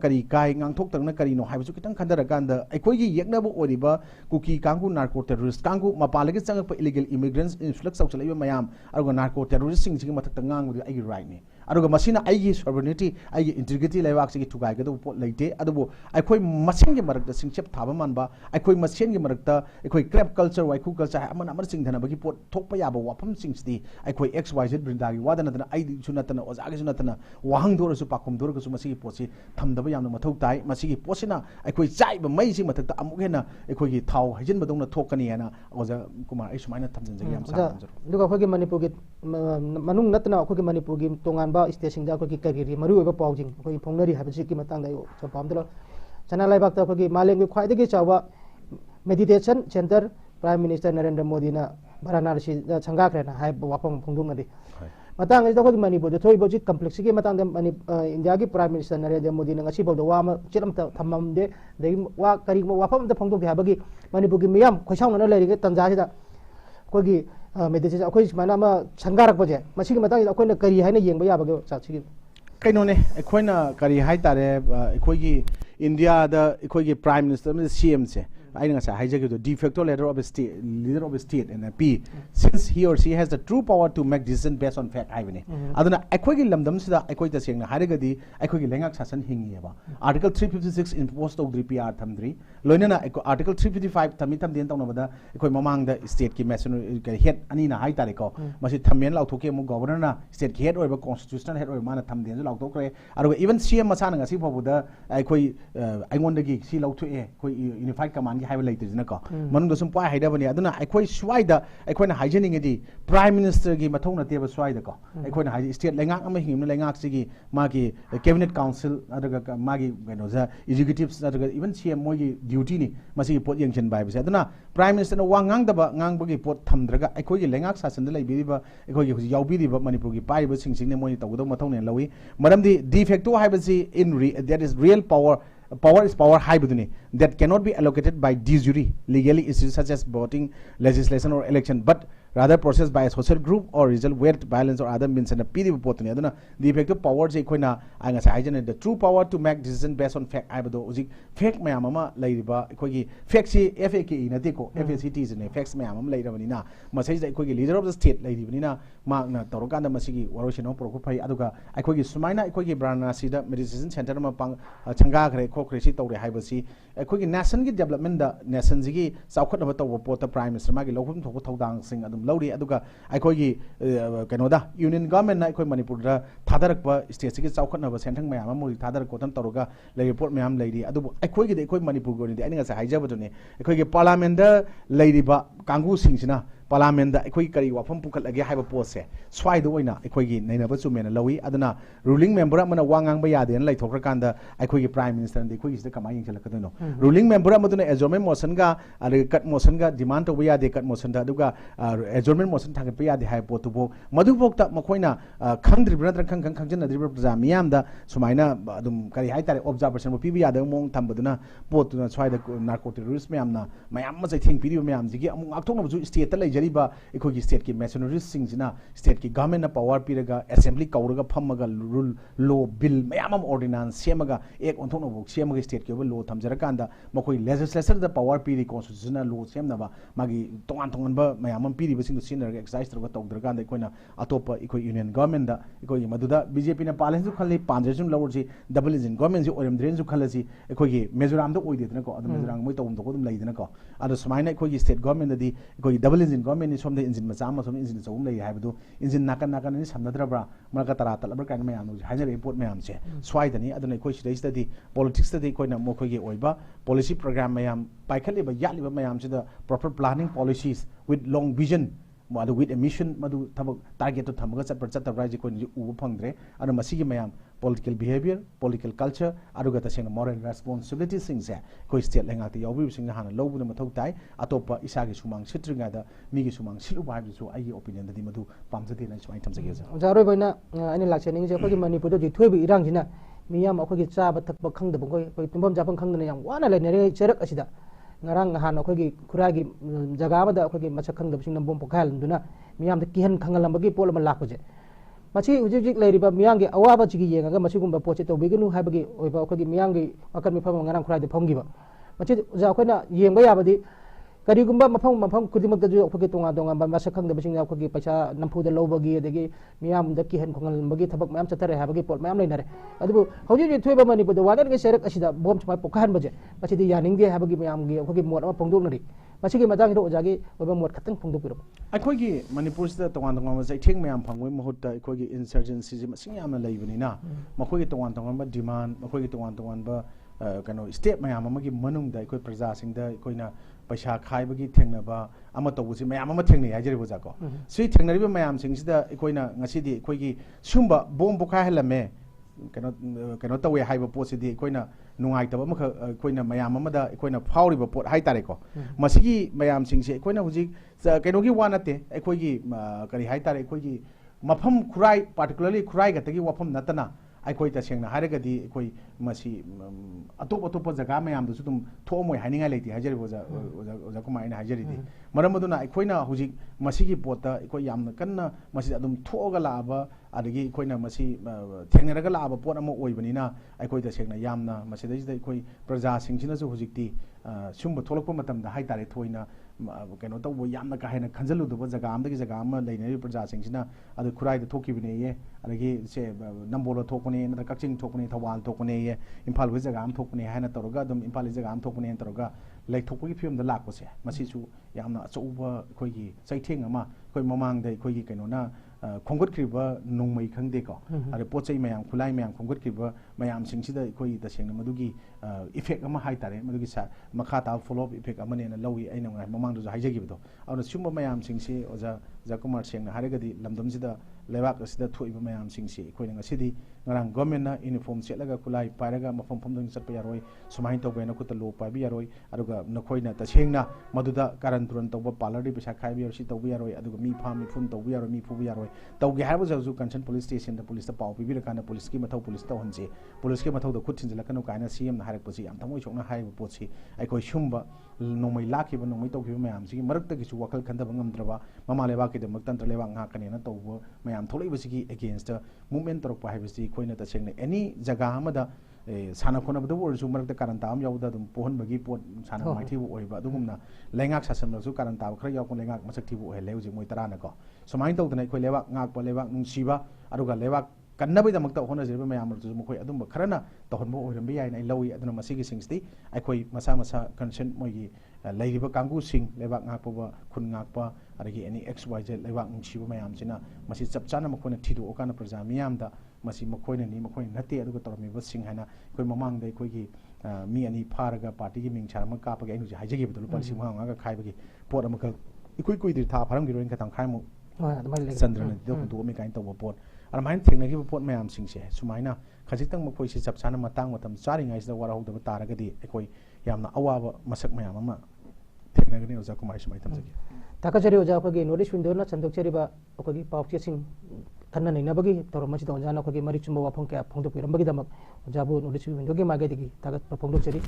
kari kai ngangthok tangna kari no haibasu kitang khandara ganda aikoi gi yeknaba oriba kuki kangu narco terrorist kangu mapalagi changakpa illegal immigrants influx sauchalaiba mayam aruga narco terrorist sing sing mathakta ngangbu ai right ni aruga masina aigi sovereignty aigi integrity laiwak sigi thugai ga do pot leite adubu aikoi masing gi marakta singchep thaba manba aikoi masen gi marakta aikoi crab culture waiku culture amana amar singdana bagi pot thokpa yaba wafam singsti aikoi xyz brindagi wadana tana ai sunatana ozagi sunatana wahang dorasu pakum dorasu masigi potsi thamdaba yamna mathau tai masigi posina aikoi chaiba mai sing mathakta amuk hena aikoi gi thau hajin badongna thokani hena Oza Kumar ai sumaina thamjanjagi yam sa duga khogi Manipur gi manung natna khogi Manipur gi tongan ba station da khogi kagiri maru ba paujing khoi phongnari habsi ki matang da yo champam dalo चना लाइबाक अखोगी मालेम की ख्वाइदगी चावा meditation centre prime minister Narendra Modi ना वाराणसी संगाख्रेना हाय वाफम फोंदोंनदि matang ida ko manipur de thoi boji complex ki matang de india ki prime minister narendra modi na ngasi bodo wa ma chiram ta thamam de de wa kari wa pham de phongdo ga bagi manipur ki miyam khoisang na leri ge tanja sida ko gi medicine akoi mana ma sangarak boje masi ki matang ida ko na kari haina yeng ba ya bagi cha chi kaino ne akoi na kari hai tare akoi gi india da akoi gi prime minister cm se I think the de facto leader of a state and a P since he or she has the true power to make decisions based on fact. I mean, aduna akwagi lamdam sida akwai ta sengna harigadi akwagi lengak sasan hingi ba article 356 imposed of DPR thamdri loinana article 355 thami tham den tawna bada akwai mamang da state ki national head ani na hai tare ko masi thamen lauthoke mu governor na state ki head or constitutional head or mana tham den lautokre aru even CM masana ngasi phobuda akwai aingondagi si lauthoe koi unified command hai later nako manung dosum pai haida bani aduna akhoi swaida akhoi na hygienic di prime minister gi mathong na teba swaida ko akhoi na state lengak ama him lengak sigi magi cabinet council adaga magi gano za executives adaga even CM moi gi duty ni masi pot yengchen bai bisa aduna prime minister na wangang daba ngang bagi pot thamdraga akhoi gi lengak sasan da leibi ba akhoi gi huji yaubi di ba manipur gi pai ba sing ne moi tawdo mathong ne lawi madam di de facto haibasi in that is real power. Power is power high that cannot be allocated by de jure legally issues such as voting, legislation or election, but rather processed by a social group or result where violence or other means and a PD report. The effective powers the true power to make decisions based on fact. I believe fact my mama laiba facts FAK natiko FACT is in facts my mama later vanina message the leader of the state lady vanina magna torokanda masigi waroshino prokopai aduga akogi sumaina akogi brana sida medicine center ma pang changa kre khokhresi tawre haibasi akogi nation gi development da nation gi saukhat ba taw pot prime minister magi lokhum thok thodang sing adum lauri aduga akogi kanoda union government na akoi manipur da thadarak ba state gi saukhat na ba senthang mayam mo thadarak kotan tawroga lay report mayam laidi adubu akogi de akoi manipur go ni ani nga sa haijaba dune akogi parliament da laidi ba kangu sing sina parliament da akoi kari wafam pukhat lage haiba post se swai do oina akoi gi naina ba chumena lawi aduna ruling member amana wangang ba yade lai thokra kanda akoi gi prime minister ndi akoi gi da kamai yengchal kadino ruling member amaduna adjournment motion ga cut motion ga demand to ba yade cut motion da aduga adjournment motion thagat ba yade hai potu bo madu bokta makoina khangdribra tra khang khangjan adribra praja miyam da sumaina adum kari hai tare observation bo pibi yade mong thambaduna potuna swai da narcotic terrorist miyam na mayam ma jai thing pibi miyam jigi amung akthong na ju state ta lai jariba ikoi state ki machineries sing jina state ki government na power piraga assembly kauraga phamaga rule law bill mayam ordinance semaga ek onthong no bok semaga state ki law thamjara kanda makoi legislature da power piri constitutional law semna ba magi tongan tongan ba mayam piri ba sing senior exercise tra tawdra kanda ikoina atopa ikoi union government da ikoi maduda bjp na palen ju khali panjasum lawurji double engine government ji orem dren ju khalasi ikoi gi mizoram da oide na ko adu mizoram moi tawum to ko dum leidna ko adu sumaina ikoi gi state government da ikoi double engine government ni somda engine macha ma som engine chawum lei haibdu engine nakan nakan ni samnadra marka tara talabra kan mayam nu haina report mayam che swai dani aduna ikoi sidai di politics da ikoi na mokoi gi oiba policy program mayam paikhali ba yali ba mayam sida proper planning policies with long vision madu with a mission madu thabak target to thamaga chat right ko ni ubu phangdre anu masigi mayam political behavior political culture aruga ta sing moral responsibility sing se ko state lenga ti yawi sing hana lobu na mathau tai atopa isagi sumang sitringa da migi sumang silu ba bi su ai opinion da di madu pamjade na swai thamjage ja roi boina ani lakchening je ko gi manipur do thoi bi irang jina miyam akho gi chaba thakpa khangda ko tumbam japang khangda yam wana le nere cherak asida ngarang han akhogi khuragi jaga bada akhogi macha khangda sing nambom pokhal duna miyam da kihan khangalam bagi polama lakuje machi ujik leiriba miyang ge awaba chigi yenga machi gumba poche to biginu habagi oiba akhogi miyang ge akan mi pham ngarang khuradi phongiba machi ja khoina yengba yabadi karigumba mafam kudimak da ju akhogi tonga tonga ba macha khangda sing akhogi paisa nampu da lobagi adagi miyam da kihan khangal bagi thabak mayam chatare habagi pol mayam leinare adubu hoji ji thoiba mani bodo wadan ge serak asida bom chma pokahan baje machi di yaning ge habagi mayam ge akhogi mot ama pongdok nari machi ge matang ro jagi oba mot khatang pongdok piro akhogi manipur sida tongan tongan ma jai theng mayam phangoi mahutta akhogi insurgency ji masing yamna leibani na makhogi tongan tongan ba demand makhogi tongan tongan ba kano state mayam amagi manung da akoi praja sing da koina paisa khaibagi thengnaba ama tawusi mayam ama thengnei hajari boja ko sui thengnariba mayam sing sida ikoina ngasi di ikoi gi sumba bom bokha helame keno tawe haiba pot sidi koina nungai taba makha koina mayam amada koina phawriba pot hai tare ko masigi mayam singse koina huji keno gi wanate koigi kari hai tare koigi mafam khurai particularly khurai ga tagi wafam natana ꯑꯩꯈꯣꯏ ꯇꯁꯦꯡꯅ ꯍꯥꯏꯔꯒꯗꯤ ꯑꯩꯈꯣꯏ ꯃꯁꯤ ꯑꯇꯣꯞ ꯑꯇꯣꯞꯄ ꯖꯒꯥ ꯃꯌꯥꯝꯗꯁꯨ ꯑꯗꯨꯝ ꯊꯣꯛꯑꯝꯃꯣꯏ ꯍꯥꯏꯅꯤꯡꯉꯥꯏ ꯂꯩꯇꯦ ꯍꯥꯏꯖꯔꯤꯕ ꯑꯣꯖꯥ ꯀꯨꯃꯥꯔ ꯑꯩꯅ ꯍꯥꯏꯖꯔꯤꯗꯤ ꯃꯔꯝ ꯑꯗꯨꯅ ꯑꯩꯈꯣꯏꯅ ꯍꯧꯖꯤꯛ ꯃꯁꯤꯒꯤ ꯄꯣꯠꯇ ꯑꯩꯈꯣꯏ ꯌꯥꯝꯅ ꯀꯟꯅ ꯃꯁꯤꯗ ꯑꯗꯨꯝ ꯊꯣꯛꯑꯒ ꯂꯥꯛꯑꯕ ꯑꯗꯒꯤ ꯑꯩꯈꯣꯏꯅ ꯃꯁꯤ ꯊꯦꯡꯅꯔꯒ ꯂꯥꯛꯑꯕ ꯄꯣꯠ ꯑꯃ ꯑꯣꯏꯕꯅꯤꯅ ꯑꯩꯈꯣꯏ ꯇꯁꯦꯡꯅ ꯌꯥꯝꯅ ꯃꯁꯤꯗꯩꯁꯤꯗ ꯑꯩꯈꯣꯏ ꯄ꯭ꯔꯖꯥꯁꯤꯡꯁꯤꯅꯁꯨ ꯍꯧꯖꯤꯛꯇꯤ ꯁꯨꯝꯕ ꯊꯣꯛꯂꯛꯄ ꯃꯇꯝꯗ ꯍꯥꯏꯇꯥꯔꯦ ꯊꯣꯏꯅ ꯀꯩꯅꯣ ꯇꯧꯕ ꯌꯥꯝꯅ ꯀꯥ ꯍꯦꯟꯅ ꯈꯟꯖꯜꯂꯨꯗꯕ ꯖꯒꯥ ꯑꯃꯗꯒꯤ ꯖꯒꯥ ꯑꯃ ꯂꯩꯅꯔꯤꯕ ꯄ꯭ꯔꯖꯥꯁꯤꯡꯁꯤꯅ ꯑꯗꯨ ꯈꯨꯔꯥꯏꯗ ꯊꯣꯛꯈꯤꯕꯅꯦꯌꯦ ꯑꯗꯒꯤ ꯁꯦ ꯅꯝꯕꯣꯜꯗ ꯊꯣꯛꯄꯅꯦ ꯅꯠꯇ꯭ꯔꯒ ꯀꯛꯆꯤꯡ ꯊꯣꯛꯄꯅꯦ ꯊꯧꯕꯥꯜ ꯊꯣꯛꯄꯅꯦꯌꯦ ꯏꯝꯐꯥꯜ ꯍꯣꯏ ꯖꯒꯥ ꯑꯃ ꯊꯣꯛꯄꯅꯦ ꯍꯥꯏꯅ ꯇꯧꯔꯒ ꯑꯗꯨꯝ ꯏꯝꯐꯥꯜꯒꯤ ꯖꯒꯥ ꯑꯃ ꯊꯣꯛꯄꯅꯦ ꯇꯧꯔꯒ ꯂꯩꯊꯣꯛꯄꯒꯤ ꯐꯤꯕꯝꯗ ꯂꯥꯛꯄꯁꯦ ꯃꯁꯤꯁꯨ ꯌꯥꯝꯅ ꯑꯆꯧꯕ ꯑꯩꯈꯣꯏꯒꯤ ꯆꯩꯊꯦꯡ ꯑꯃ ꯑꯩꯈꯣꯏ ꯃꯃꯥꯡꯗ ꯑꯩꯈꯣꯏꯒꯤ ꯀꯩꯅꯣꯅ ꯈꯣꯝꯒꯠꯈ꯭ꯔꯤꯕ ꯅꯣꯡꯃꯩ ꯈꯪꯗꯦꯀꯣ ꯑꯗ ꯄꯣꯠ ꯆꯩ ꯃꯌꯥꯝ ꯈꯨꯠꯂꯥꯏ ꯃꯌꯥꯝ ꯈꯣꯝꯒꯠꯈ꯭ꯔꯤꯕ ꯃꯌꯥꯝꯁꯤꯡꯁꯤꯗ ꯑꯩꯈꯣꯏ ꯇꯁꯦꯡꯅ ꯃꯗꯨꯒꯤ ꯏꯐꯦꯛ ꯑꯃ ꯍꯥꯏꯇꯥꯔꯦ ꯃꯗꯨꯒꯤ ꯃꯈꯥ ꯇꯥꯕ ꯐꯣꯂꯣ ꯑꯞ ꯏꯐꯦꯛ ꯑꯃꯅꯦꯅ ꯂꯧꯏ ꯑꯩꯅ ꯃꯃꯥꯡꯗꯁꯨ ꯍꯥꯏꯖꯈꯤꯕꯗꯣ ꯑꯗꯨꯅ ꯁꯨꯝꯕ ꯃꯌꯥꯝꯁꯤꯡꯁꯤ ꯑꯣꯖꯥ ꯀꯨꯃꯥꯔ ꯁꯦꯡꯅ ꯍꯥꯏꯔꯒꯗꯤ ꯂꯝꯗꯝꯁꯤꯗ ꯂꯩꯕꯥꯛ ꯑꯁꯤꯗ ꯊꯣꯛꯏꯕ ꯃꯌꯥꯝꯁꯤꯡꯁꯤ ꯑꯩꯈꯣꯏꯅ ꯉꯁꯤꯗꯤ ꯉꯔꯥꯡ ꯒꯣꯔꯃꯦꯟꯅ ꯌꯨꯅꯤꯐꯣꯔꯝ ꯁꯦꯠꯂꯒ ꯈꯨꯠꯂꯥꯏ ꯄꯥꯏꯔꯒ ꯃꯐꯝ ꯃꯐꯝꯗ ꯆꯠꯄ ꯌꯥꯔꯣꯏ ꯁꯨꯃꯥꯏꯅ ꯇꯧꯕ ꯍꯥꯏꯅ ꯈꯨꯠꯇ ꯂꯣ ꯄꯥꯏꯕ ꯌꯥꯔꯣꯏ ꯑꯗꯨꯒ ꯅꯈꯣꯏꯅ ꯇꯁꯦꯡꯅ ꯃꯗꯨꯗ ꯀꯥꯔꯟ ꯇꯨꯔꯟ ꯇꯧꯕ ꯄꯥꯔꯂꯔꯗꯤ ꯄꯩꯁꯥ ꯈꯥꯏꯕ ꯌꯥꯔꯣꯏ ꯁꯤ ꯇꯧꯕ ꯌꯥꯔꯣꯏ ꯑꯗꯨꯒ ꯃꯤ ꯐꯥ ꯃꯤ ꯐꯨꯟ ꯇꯧꯕ ꯌꯥꯔꯣꯏ ꯃꯤ ꯐꯨꯕ ꯌꯥꯔꯣꯏ ꯇꯧꯒꯦ ꯍꯥꯏꯕꯁꯨ ꯀꯟꯁꯔꯟ ꯄꯨꯂꯤꯁ ꯁ꯭ꯇꯦꯁꯟꯗ ꯄꯨꯂꯤꯁꯇ ꯄꯥꯎ ꯄꯤꯕꯤꯔꯀꯥꯟꯗ ꯄꯨꯂꯤꯁꯀꯤ ꯃꯊꯧ ꯄꯨꯂꯤꯁ ꯇꯧꯍꯟꯁꯤ ꯄꯨꯂꯤꯁꯀꯤ ꯃꯊꯧꯗ ꯈꯨꯠ ꯊꯤꯟꯖꯤꯜꯂꯛꯀꯅꯨ ꯀꯥꯏꯅ ꯁꯤఎꯝꯅ ꯍꯥꯏꯔꯛꯄꯁꯤ ꯌꯥꯝ ꯊꯃꯣꯏ ꯁꯣꯛꯅ ꯍꯥꯏꯔꯤꯕ ꯄꯣꯠꯁꯤ ꯑꯩꯈꯣꯏ ꯁꯨꯝꯕ ꯅꯣꯡꯃꯩ ꯂꯥꯛꯈꯤꯕ ꯅꯣꯡꯃꯩ ꯇꯧꯈꯤꯕ ꯃꯌꯥꯝꯁꯤꯒꯤ ꯃꯔꯛꯇꯒꯤꯁꯨ ꯋꯥꯈꯜ ꯈꯟꯊꯕ ꯉꯝꯗ꯭ꯔꯕ ꯃꯃꯥ ꯂꯩꯕꯥꯛꯀꯤꯗꯃꯛ ꯇꯟꯇ꯭ꯔ ꯂꯩꯕꯥꯛ ꯉꯥꯛꯀꯅꯦꯅ ꯇꯧꯕ ꯃꯌꯥꯝ ꯊꯣꯛꯂꯛꯏꯕꯁꯤꯒꯤ ꯑꯦꯒꯦꯟꯁꯇ ꯃꯨꯞꯃꯦꯟ ꯇꯧꯔꯛꯄ ꯍꯥꯏꯕꯁꯤ ꯑꯩꯈꯣꯏꯅ ꯇꯁꯦꯡꯅ ꯑꯦꯅꯤ ꯖꯒꯥ ꯑꯃꯗ ꯁꯥꯟꯅ ꯈꯣꯠꯅꯕꯗꯕꯨ ꯑꯣꯏꯔꯁꯨ ꯃꯔꯛꯇ ꯀꯥꯔꯟ ꯇꯥꯕ ꯑꯃ ꯌꯥꯎꯕꯗ ꯑꯗꯨꯝ ꯄꯣꯍꯟꯕꯒꯤ ꯄꯣꯠ ꯁꯥꯟꯅ ꯃꯥꯏꯊꯤꯕ ꯑꯣꯏꯕ ꯑꯗꯨꯒꯨꯝꯅ ꯂꯩꯉꯥꯛ ꯁꯥꯁꯟꯗꯁꯨ ꯀꯥꯔꯟ ꯇꯥꯕ ꯈꯔ ꯌꯥꯎꯕ ꯂꯩꯉꯥꯛ ꯃꯁꯛ ꯊꯤꯕ ꯑꯣꯏꯍꯜꯂꯦ ꯍꯧꯖꯤꯛ ꯃꯣꯏ 10ꯅꯀꯣ ꯁꯨꯃꯥꯏꯅ ꯇꯧꯗꯅ ꯑꯩꯈꯣꯏ ꯂꯩꯕꯥꯛ ꯉꯥꯛꯄ ꯂꯩꯕꯥꯛ ꯅꯨꯡꯁꯤꯕ ꯑꯗꯨꯒ ꯂꯩꯕꯥꯛ ꯀꯟꯅꯕꯒꯤꯗꯃꯛꯇ ꯍꯣꯠꯅꯖꯔꯤꯕ ꯃꯌꯥꯝ ꯑꯗꯨꯁꯨ ꯃꯈꯣꯏ ꯑꯗꯨꯝꯕ ꯈꯔꯅ ꯇꯧꯍꯟꯕ ꯑꯣꯏꯔꯝꯕ ꯌꯥꯏꯅ ꯑꯩ ꯂꯧꯏ ꯑꯗꯨꯅ ꯃꯁꯤꯒꯤꯁꯤꯡꯁꯤꯗꯤ ꯑꯩꯈꯣꯏ ꯃꯁꯥ ꯃꯁꯥ ꯀꯟꯁꯔꯟ ꯃꯣꯏꯒꯤ ꯂꯩꯔꯤꯕ ꯀꯥꯡꯕꯨꯁꯤꯡ ꯂꯩꯕꯥꯛ ꯉꯥꯛꯄ ꯈꯨꯟ ꯉꯥꯛꯄ ꯑꯗꯒꯤ ꯑꯦꯅꯤ XYZ ꯂꯩꯕꯥꯛ ꯅꯨꯡꯁꯤꯕ ꯃꯌꯥꯝꯁꯤꯅ ꯃꯁꯤ ꯆꯞ ꯆꯥꯅ ꯃꯈꯣꯏꯅ ꯊꯤꯗꯣꯛꯑꯀꯥꯟꯗ प्रजा ꯃꯤꯌꯥꯝꯗ ꯃꯁꯤ ꯃꯈꯣꯏꯅꯅꯤ ꯃꯈꯣꯏꯅ ꯅꯠꯇꯦ ꯑꯗꯨꯒ ꯇꯧꯔꯝꯃꯤꯕꯁꯤꯡ ꯍꯥꯏꯅ ꯑꯩꯈꯣꯏ ꯃꯃꯥꯡꯗ ꯑꯩꯈꯣꯏꯒꯤ ꯃꯤ ꯑꯅꯤ ꯐꯥꯔꯒ ꯄꯥꯔꯇꯤꯒꯤ ꯃꯤꯡ ꯁꯥꯔ ꯑꯃ ꯀꯥꯞꯄꯒꯤ ꯑꯩꯅ ꯍꯧꯖꯤꯛ ꯍꯥꯏꯖꯈꯤꯕꯗꯣ ꯂꯨꯄꯥ 5,500ꯒ ꯈꯥꯏꯕꯒꯤ ꯄꯣꯠ ꯑꯃꯈꯛ ꯏꯀꯨꯏ ꯀꯨꯏꯗ꯭ꯔꯤ ꯊꯥ ꯐꯥꯔꯝꯈꯤꯔꯣꯏꯅ ꯈꯤꯇꯪ ꯈꯥꯏꯃꯨꯛ ꯆꯟꯗ꯭ꯔꯅꯗꯤꯗ ꯍꯨꯟꯗꯣꯛꯑꯝꯃꯤ ꯀꯥꯏꯅ ꯇꯧꯕ ꯄꯣꯠ ꯑꯗꯨꯃꯥꯏꯅ ꯊꯦꯡꯅꯈꯤꯕ ꯄꯣꯠ ꯃꯌꯥꯝꯁꯤꯡꯁꯦ ꯁꯨꯃꯥꯏꯅ ꯈꯖꯤꯛꯇꯪ ꯃꯈꯣꯏꯁꯤ ꯆꯞ ꯆꯥꯅ ꯃꯇꯥꯡ ꯃꯇꯝ ꯆꯥꯔꯤꯉꯩꯁꯤꯗ ꯋꯥꯔꯍꯧꯗꯕ ꯇꯥꯔꯒꯗꯤ ꯑꯩꯈꯣꯏ ꯌꯥꯝꯅ ꯑꯋꯥꯕ ꯃꯁꯛ ꯃꯌꯥꯝ ꯑꯃ ꯊꯦꯡꯅꯒꯅꯤ ꯑꯣꯖꯥ ꯀꯨꯃꯥꯔ ꯁꯨꯃꯥꯏꯅ ꯊꯝꯖꯒꯦ ꯊꯥꯒꯠꯆꯔꯤ ꯑꯣꯖꯥ ꯑꯩꯈꯣꯏꯒꯤ ꯅꯣꯔꯠ ꯏꯁ ꯋꯤꯟꯗꯣꯅ ꯁꯟꯗꯣꯛꯆꯔꯤꯕ ꯑꯩꯈꯣꯏꯒꯤ ꯄꯥꯎꯆꯦꯁꯤꯡ ꯈꯟꯅ ꯅꯩꯅꯕꯒꯤ ꯊꯧꯔꯝ ꯑꯁꯤꯗ ꯑꯣꯖꯥꯅ ꯑꯩꯈꯣꯏꯒꯤ ꯃꯔꯤꯛ ꯆꯨꯝꯕ ꯋꯥꯐꯝ ꯀꯌꯥ ꯐꯣꯡꯗꯣꯛꯄꯤꯔꯝꯕꯒꯤꯗꯃꯛ ꯑꯣꯖꯥꯕꯨ ꯅꯣꯔꯠ ꯏꯁ ꯋꯤꯟꯗꯣꯒꯤ ꯃꯥꯏꯀꯩꯗꯒꯤ ꯊꯥꯒꯠꯄ ꯐꯣꯡꯗꯣꯛꯆꯔꯤ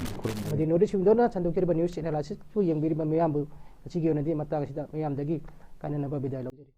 ꯑꯃꯗꯤ ꯅꯣꯔꯠ ꯏꯁ ꯋꯤꯟꯗꯣꯅ ꯁꯟꯗꯣꯛꯆꯔꯤꯕ ꯅ꯭ꯌꯨꯁ ꯑꯦꯅꯥꯂꯥꯏꯁꯤꯁꯄꯨ ꯌꯦꯡꯕꯤꯔꯤꯕ ꯃꯤꯌꯥꯝꯕꯨ ꯑꯁꯤꯒꯤ ꯑꯣꯏꯅꯗꯤ ꯃꯇꯥꯡ ꯑꯁꯤꯗ ꯃꯤꯌꯥꯝꯗꯒꯤ ꯀꯥꯏꯅꯅꯕ ꯕꯤꯗꯥꯏ ꯂꯧꯖꯔꯤ